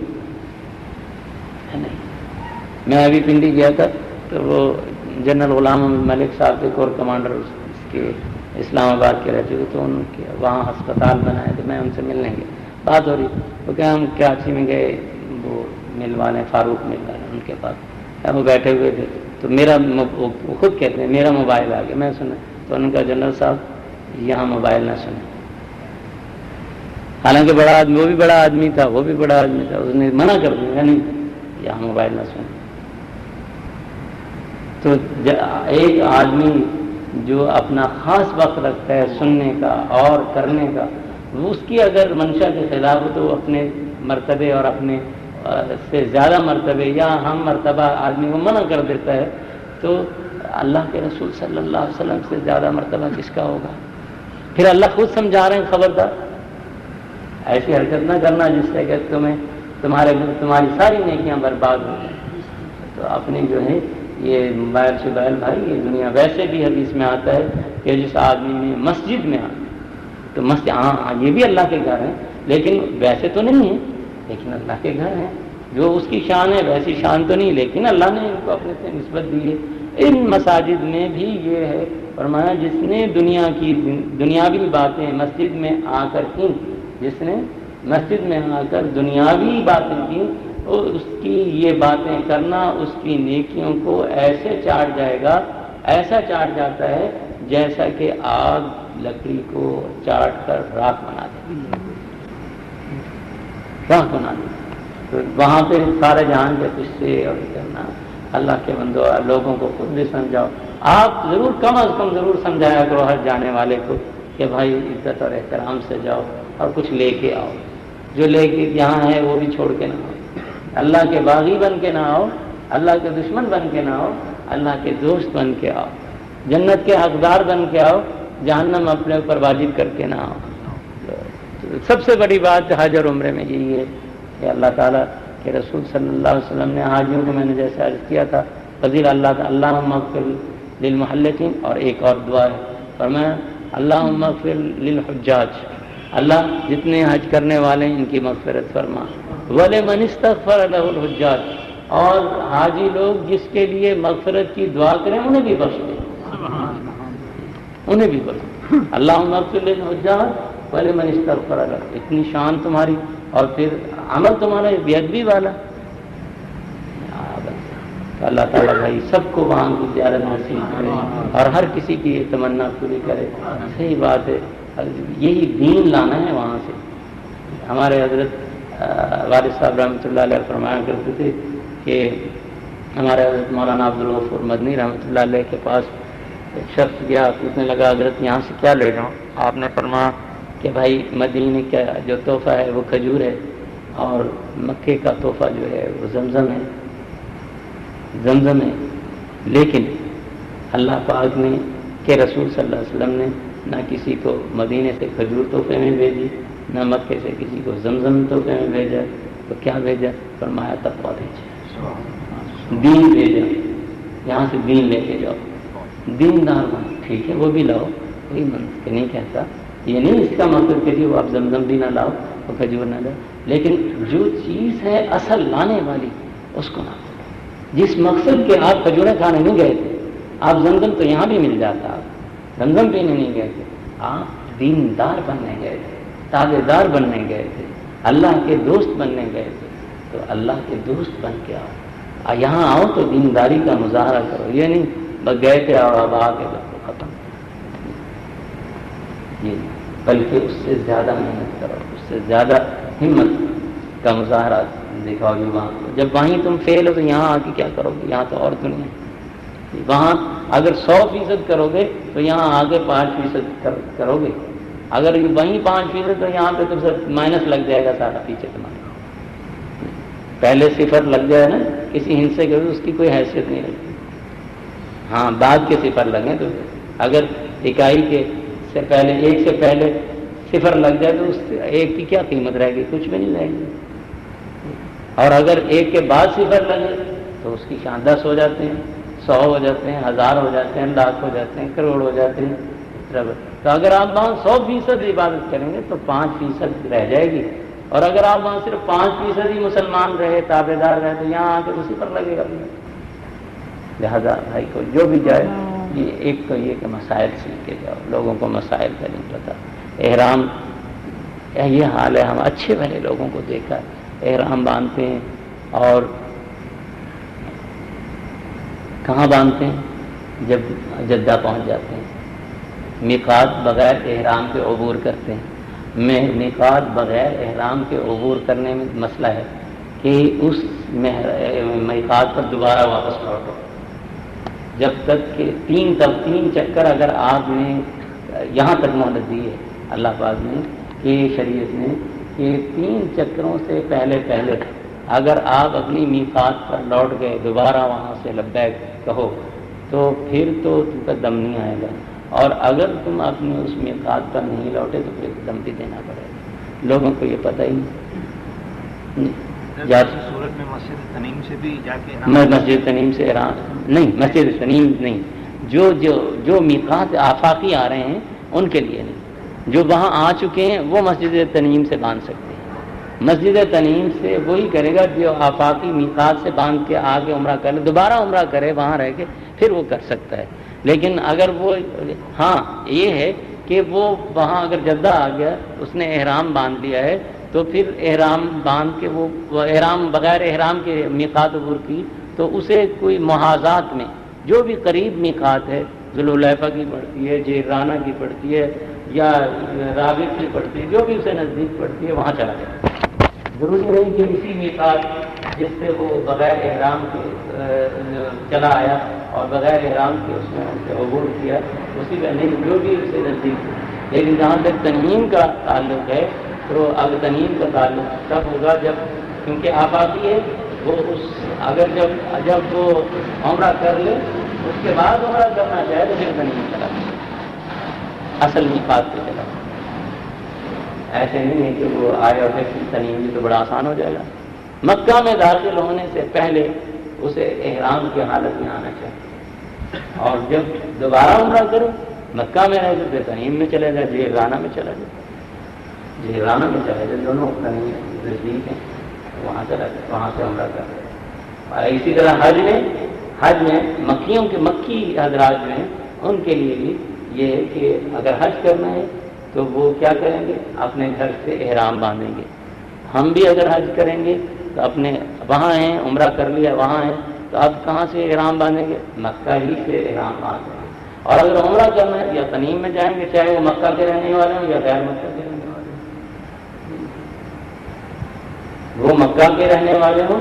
میں ابھی پنڈی گیا تھا تو وہ جنرل غلام احمد ملک صاحب کے کور کمانڈر اس کے اسلام آباد کے رہ چکے، تو ان کے وہاں ہسپتال بنائے تو میں ان سے ملنے گیا، بات ہو رہی تو کہ ہم کراچی میں گئے، وہ مل والے فاروق مل والے ان کے پاس وہ بیٹھے ہوئے تھے، تو میرا وہ خود کہتے ہیں میرا موبائل آ گیا، میں سنا تو ان کا جنرل صاحب یہاں موبائل نہ سنیں. حالانکہ بڑا آدمی، وہ بھی بڑا آدمی تھا، وہ بھی بڑا آدمی تھا، اس نے منع کر دیا نہیں یہاں موبائل نہ سنیں. تو ایک آدمی جو اپنا خاص وقت رکھتا ہے سننے کا اور کرنے کا، اس کی اگر منشا کے خلاف ہو تو وہ اپنے مرتبے اور اپنے سے زیادہ مرتبے یا ہم مرتبہ آدمی کو منع کر دیتا ہے، تو اللہ کے رسول صلی اللہ علیہ وسلم سے زیادہ مرتبہ کس کا ہوگا؟ پھر اللہ خود سمجھا رہے ہیں خبردار ایسی حرکت نہ کرنا جس سے کہ تمہاری ساری نیکیاں برباد ہو جائیں. تو اپنی جو ہے یہ موبائل شبائل بھائی، یہ دنیا ویسے بھی حدیث میں آتا ہے کہ جس آدمی نے مسجد میں آ تو مسجد، ہاں یہ بھی اللہ کے گھر ہیں لیکن ویسے تو نہیں ہے، لیکن اللہ کے گھر ہیں، جو اس کی شان ہے ویسی شان تو نہیں، لیکن اللہ نے ان کو اپنے سے نسبت دی ہے۔ ان مساجد میں بھی یہ ہے، فرمایا جس نے دنیا کی دنیاوی باتیں مسجد میں آ کر کی، جس نے مسجد میں آ کر دنیاوی باتیں کی، تو اس کی یہ باتیں کرنا اس کی نیکیوں کو ایسے چاٹ جائے گا، ایسا چاٹ جاتا ہے جیسا کہ آگ لکڑی کو چاٹ کر راکھ بنا دے، راکھ بنا دے۔ تو وہاں پہ سارے جہان کے قصے اور کرنا، اللہ کے بندو لوگوں کو خود بھی سمجھاؤ، آپ ضرور کم از کم ضرور سمجھایا کرو ہر جانے والے کو کہ بھائی عزت اور احترام سے جاؤ اور کچھ لے کے آؤ، جو لے کے یہاں ہے وہ بھی چھوڑ کے نہ آؤ، اللہ کے باغی بن کے نہ آؤ، اللہ کے دشمن بن کے نہ آؤ، اللہ کے دوست بن کے آؤ، جنت کے حقدار بن کے آؤ، جہنم اپنے اوپر واجب کر کے نہ آؤ۔ تو سب سے بڑی بات حج اور عمرے میں یہی ہے کہ اللہ تعالیٰ کہ رسول صلی اللہ علیہ وسلم نے حاجیوں کو، میں نے جیسے عرض کیا تھا، فضیل اللہم اغفر للمحلقین، اور ایک اور دعا ہے فرمایا اللہم اغفر للحجاج، اللہ جتنے حج کرنے والے ہیں ان کی مغفرت فرما، ولمن استغفر لہ الحجاج، اور حاجی لوگ جس کے لیے مغفرت کی دعا کریں انہیں بھی بخش دے، انہیں بھی بخش، اللہم اغفر للحجاج ولمن استغفر لہ، اتنی شان تمہاری، اور پھر عمل تمہارا بےادبی والا۔ تو اللہ تعالیٰ بھائی سب کو وہاں کی زیارت نصیب کرے اور ہر کسی کی یہ تمنا پوری کرے۔ صحیح بات ہے، یہی دین لانا ہے وہاں سے۔ ہمارے حضرت والد صاحب رحمۃ اللہ علیہ فرمایا کرتے تھے کہ ہمارے حضرت مولانا عبدالغفور مدنی رحمۃ اللہ علیہ کے پاس ایک شخص گیا، پوچھنے لگا حضرت یہاں سے کیا لے جاؤں؟ آپ نے فرمایا کہ بھائی مدینے کا جو تحفہ ہے وہ کھجور ہے، اور مکے کا تحفہ جو ہے وہ زمزم ہے، زمزم ہے۔ لیکن اللہ پاک نے کہ رسول صلی اللہ علیہ وسلم نے نہ کسی کو مدینے سے کھجور تحفے میں بھیجی، نہ مکے سے کسی کو زمزم تحفے میں بھیجا، تو کیا بھیجا؟ فرمایا تقویٰ بھیجا، دین بھیجا، یہاں سے دین لے کے جاؤ، دیندار بن۔ ٹھیک ہے وہ بھی لاؤ، کوئی منط نہیں کہتا، یہ نہیں اس کا مطلب کہ وہ آپ زمزم بھی نہ لاؤ اور کھجور نہ لاؤ، لیکن جو چیز ہے اصل لانے والی اس کو نہ کرو۔ جس مقصد کے آپ کھجوریں کھانے نہیں گئے تھے، آپ زمزم تو یہاں بھی مل جاتا، آپ زمزم پینے نہیں گئے تھے، آپ دیندار بننے گئے تھے، تابع دار بننے گئے تھے، اللہ کے دوست بننے گئے تھے، تو اللہ کے دوست بن کے آؤ، یہاں آؤ تو دینداری کا مظاہرہ کرو، یہ نہیں بس گئے تھے اور اب آ کے ختم، یہ بلکہ اس سے زیادہ محنت کرو، اس سے زیادہ ہمت کا مظاہرہ دکھاؤ گے وہاں۔ جب وہیں تم فیل ہو تو یہاں آ کے کیا کرو گے؟ یہاں تو اور دنیا ہے، وہاں اگر 100% کرو گے تو یہاں آگے 5% کرو گے، اگر وہیں 5% تو یہاں پہ تو سب مائنس لگ جائے گا سارا پیچھے تمہارا، پہلے صفر لگ جائے نا کسی ہندسے کے اس کی کوئی حیثیت نہیں رہتی، ہاں بعد کے صفر لگیں تو اگر اکائی کے سے پہلے ایک سے پہلے صفر لگ جائے تو اس ایک کی کیا قیمت رہے گی؟ کچھ بھی نہیں رہے گی، اور اگر ایک کے بعد صفر لگے تو اس کی شان 10 ہو جاتے ہیں، 100 ہو جاتے ہیں، 1000 ہو جاتے ہیں، لاکھ ہو جاتے ہیں، کروڑ ہو جاتے ہیں۔ تو اگر آپ وہاں 100% عبادت کریں گے تو 5% رہ جائے گی، اور اگر آپ وہاں صرف 5% ہی مسلمان رہے، تابع دار رہے، تو یہاں آ کے تو صفر لگے گا۔ لہذا بھائی کو جو بھی جائے، یہ ایک تو یہ کہ مسائل سیکھ کے جاؤ، لوگوں کو مسائل کا نہیں پتہ۔ احرام یہ حال ہے، ہم اچھے بھلے لوگوں کو دیکھا ہے احرام باندھتے ہیں، اور کہاں باندھتے ہیں؟ جب جدہ پہنچ جاتے ہیں، میقات بغیر احرام کے عبور کرتے ہیں۔ میقات بغیر احرام کے عبور کرنے میں مسئلہ ہے کہ اس میقات پر دوبارہ واپس لوٹو، جب تک کہ 3 چکر اگر آپ نے یہاں تک مہلت دی ہے اللہ پاک نے کہ شریعت نے کہ 3 چکروں سے پہلے اگر آپ اپنی میقات پر لوٹ گئے، دوبارہ وہاں سے لبیک کہو، تو پھر تو تم کا دم نہیں آئے گا، اور اگر تم اپنے اس میقات پر نہیں لوٹے تو پھر دم بھی دینا پڑے گا۔ لوگوں کو یہ پتہ ہی نہیں۔ صورت میں مسجد تنیم سے بھی جا کے مسجد تنیم سے نہیں، مسجد تنیم نہیں، جو میقات آفاقی آ رہے ہیں ان کے لیے نہیں، جو وہاں آ چکے ہیں وہ مسجد تنیم سے باندھ سکتے ہیں، مسجد تنعیم سے وہی کرے گا جو آفاقی میقات سے باندھ کے آگے عمرہ کر لے، دوبارہ عمرہ کرے وہاں رہ کے، پھر وہ کر سکتا ہے۔ لیکن اگر وہ ہاں یہ ہے کہ وہ وہاں اگر جدہ آ گیا، اس نے احرام باندھ لیا ہے، تو پھر احرام باندھ کے وہ احرام بغیر احرام کے میقات عبور کی، تو اسے کوئی محاذات میں جو بھی قریب میقات ہے، ذوالحلیفہ کی پڑتی ہے، جیرانہ کی پڑتی ہے، یا رابط کی پڑتی ہے، جو بھی اسے نزدیک پڑتی ہے وہاں چلا جائے۔ ضروری نہیں کہ اسی میقات جس سے وہ بغیر احرام کے چلا آیا اور بغیر احرام کے اس نے عبور کیا، اسی کا نہیں، جو بھی اسے نزدیک ہے۔ لیکن جہاں تک تنعیم کا تعلق ہے، تو اب تنعیم کا تعلق تب ہوگا جب، کیونکہ آبادی ہے وہ اگر جب وہ عمرہ کر لے، اس کے بعد عمرہ کرنا چاہے تو پھر تنعیم چلا جائے، اصل میقات پہ چلا۔ ایسے نہیں ہے کہ وہ آئے اور پھر تنعیم تو بڑا آسان ہو جائے گا۔ مکہ میں داخل ہونے سے پہلے اسے احرام کی حالت میں آنا چاہیے، اور جب دوبارہ عمرہ کرے مکہ میں رہے تو پھر تنعیم میں چلے جائے، جیرانہ میں چلا جائے، جیرانہ میں چلے جائے، دونوں تنعیم نزدیک ہیں، وہاں چلا جائے، وہاں سے عمرہ کر لے۔ اور اسی طرح حج میں مکی حضرات جو ہیں ان کے لیے بھی یہ ہے کہ اگر حج کرنا ہے تو وہ کیا کریں گے، اپنے گھر سے احرام باندھیں گے۔ ہم بھی اگر حج کریں گے تو اپنے وہاں ہیں، عمرہ کر لیا وہاں ہیں، تو اب کہاں سے احرام باندھیں گے؟ مکہ ہی سے احرام باندھیں گے۔ اور اگر عمرہ کرنا ہے یا تنعیم میں جائیں گے، چاہے وہ مکہ کے رہنے والے ہوں یا غیر مکہ کے رہنے والے ہوں، وہ مکہ کے رہنے والے ہوں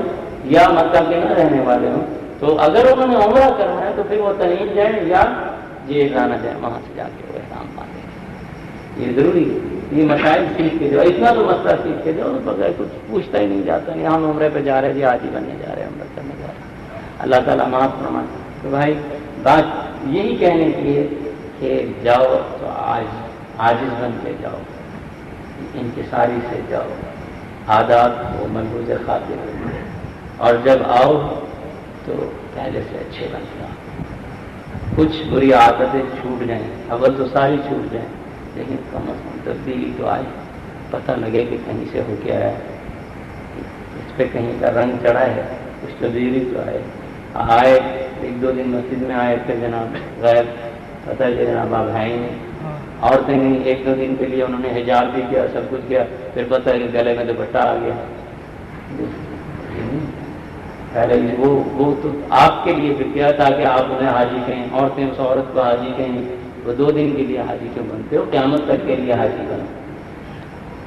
یا مکہ کے نہ رہنے والے ہوں، تو اگر انہوں نے عمرہ کرنا ہے تو پھر وہ تنعیم جائیں یا جیرانہ جائیں، وہاں سے جا کے وہ احرام باندھیں۔ یہ ضروری ہے، یہ مسائل سیکھ کے جو اتنا تو مسئلہ سیکھ کے جو بغیر کچھ پوچھتا ہی نہیں جاتا، نہیں ہم عمرے پہ جا رہے جی، حاجی بننے جا رہے ہیں، عمرہ کرنے جا رہے ہیں، اللہ تعالیٰ معاف فرمائے۔ تو بھائی بات یہی کہنے کی ہے کہ جاؤ تو عاجز بن کے جاؤ، انکساری سے جاؤ، عادات کو ملحوظ خاطر رکھو، اور جب آؤ تو پہلے سے اچھے بن جاؤ۔ کچھ بری عادتیں چھوٹ جائیں، اول تو ساری چھوٹ جائیں، لیکن کم از کم تبدیلی تو آئے، پتہ لگے کہ کہیں سے ہو کے آیا ہے، اس پہ کہیں کا رنگ چڑھا ہے، کچھ تبدیلی تو آئے ایک دو دن مسجد میں آئے، پھر جناب غیر پتہ ہے جناب آپ ہیں ہی نہیں، عورتیں نہیں، ایک دو دن کے لیے انہوں نے حجاب بھی کیا، سب کچھ کیا، پھر پتہ ہے کہ گلے میں دوپٹہ آ گیا۔ پہلے وہ تو آپ کے لیے پھر کیا تھا کہ آپ انہیں حاجی کہیں، عورتیں اس عورت کو حاجی کہیں، وہ 2 دن کے لیے حاجی کیوں بنتے ہو؟ قیامت تک کے لیے حاجی بنو،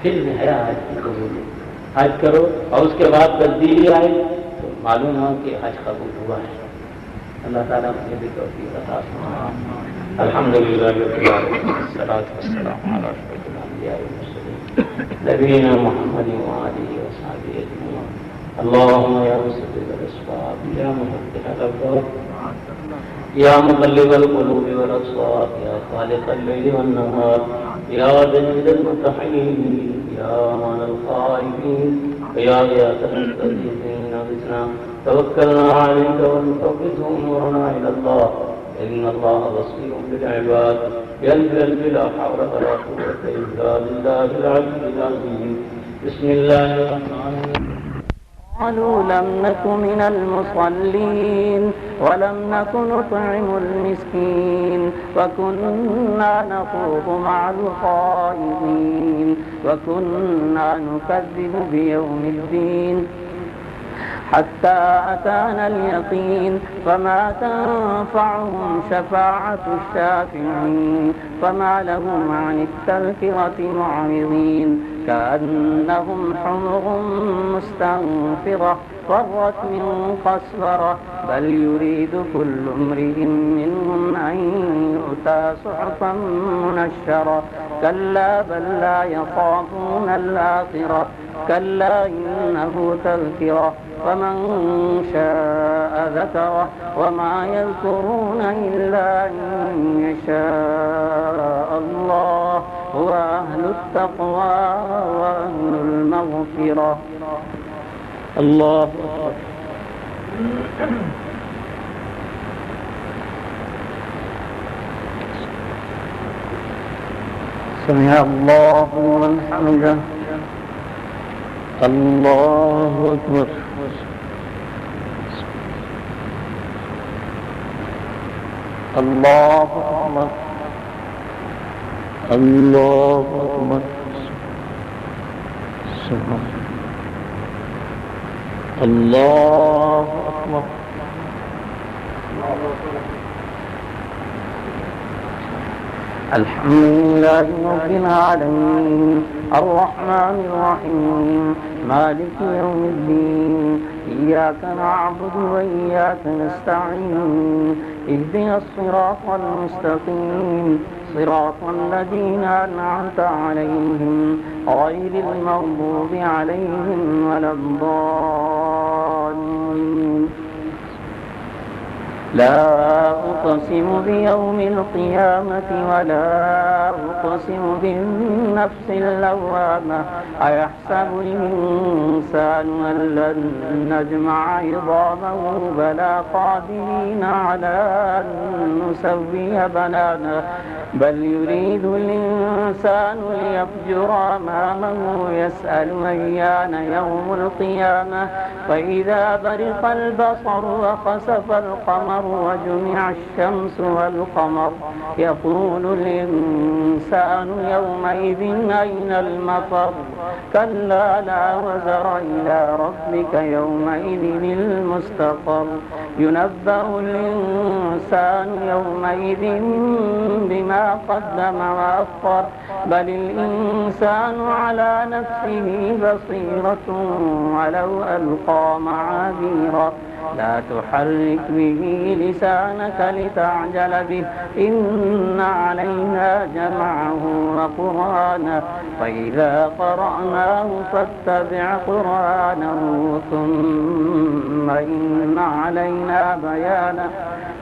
پھر ہے حج کی قبولیت، حج کرو اور اس کے بعد تبدیلی آئے تو معلوم ہو کہ حج قبول ہوا ہے۔ اللہ تعالیٰ مجھے بھی توفیق عطا فرمائے۔ الحمدللہ رب العالمین، والصلاۃ والسلام علی اشرف الانبیاء والمرسلین نبینا محمد وآلہ وصحبہ اجمعین۔ اللهم يا مسدد الاسباب، يا مفتح الابواب، يا مقلب القلوب والابصار، يا خالق الليل والنهار، يا جميل المتحيين، يا امان الخائفين، يا غياث المستغيثين اغثنا، توكلنا عليك ونفوض امورنا الى الله، ان الله بصير بالعباد، ينزل بلا حول ولا قوه الا بالله العلي العظيم۔ بسم الله الرحمن الرحيم۔ قالوا لم نك من المصلين ولم نك نطعم المسكين وكنا نخوض مع الخائضين وكنا نكذب بيوم الدين حتى أتانا اليقين فما تنفعهم شفاعة الشافعين فما لهم عن التذكرة معرضين كأنهم حمر مستنفرة فرت من قسورة بل يريد كل امرئ منهم أن يؤتى صحفا منشرة كلا بل لا يخافون الآخرة كلا إنه تذكرة فمن شاء ذكره وما يذكرون إلا أن يشاء الله هو أهل التقوى وأهل المغفرة الله أكبر سمع الله لمن حمده الله أكبر الله أكبر الله أكبر الله أكبر الحمد لله رب العالمين الرحمن الرحيم مالك يوم الدين إياك نعبد وإياك نستعين اهدنا الصراط المستقيم صراط الذين أنعمت عليهم غير المغضوب عليهم ولا الضالين لا أقسم بيوم القيامة ولا أقسم بالنفس اللوامة أيحسب الإنسان أن لن نجمع عظامه بلى قادرين على أن نسوي بنانه بل يريد الإنسان ليفجر أمامه يسأل أيان يوم القيامة فإذا برق البصر وخسف القمر وجمع الشمس والقمر يقول الإنسان يومئذ أين المفر كلا لا وزر إلى ربك يومئذ المستقر ينبأ الإنسان يومئذ بما قدم وأخر بل الإنسان على نفسه بصيرة ولو ألقى معاذيره لا تحرك به لسانك لتعجل به إن علينا جمعه وقرآنه فإذا قرأناه فاتبع قرآنه ثم إن علينا بيانه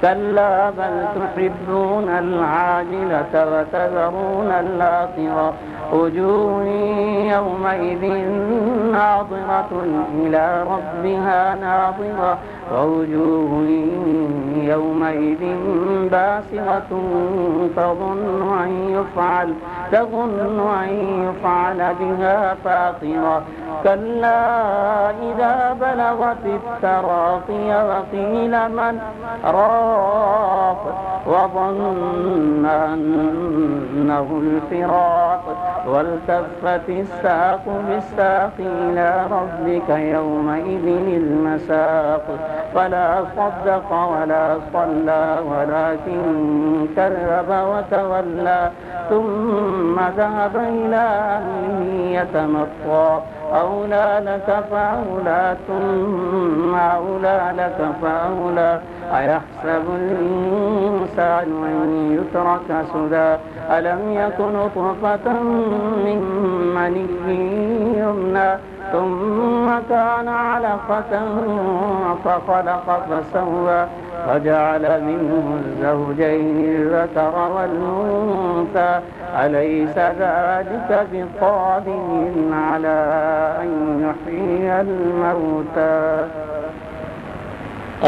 كلا بل تحبون العاجلة وتذرون الآخرة وجوه يومئذ ناظرة إلى ربها ناظرة ووجوه يومئذ باسرة تظن أن يفعل بها فاقرة كلا إذا بلغت التراقي وقيل من راق وظن أنه الفراق والتفت الساق بالساق إلى ربك يومئذ المساق فلا صدق ولا صلى ولكن كذب وتولى ثم ذهب إلى أهله يتمطى أولى لك فأولى ثم أولى لك فأولى أيحسب الإنسان أن يترك سدى ألم يكن نطفة من مني يمنى ثم كان علقة فخلق فسوى وجعل منه الزوجين الذكر والأنثى أليس ذلك بقادر على أن يحيي الموتى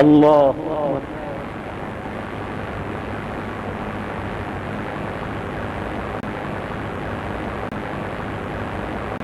الله أكبر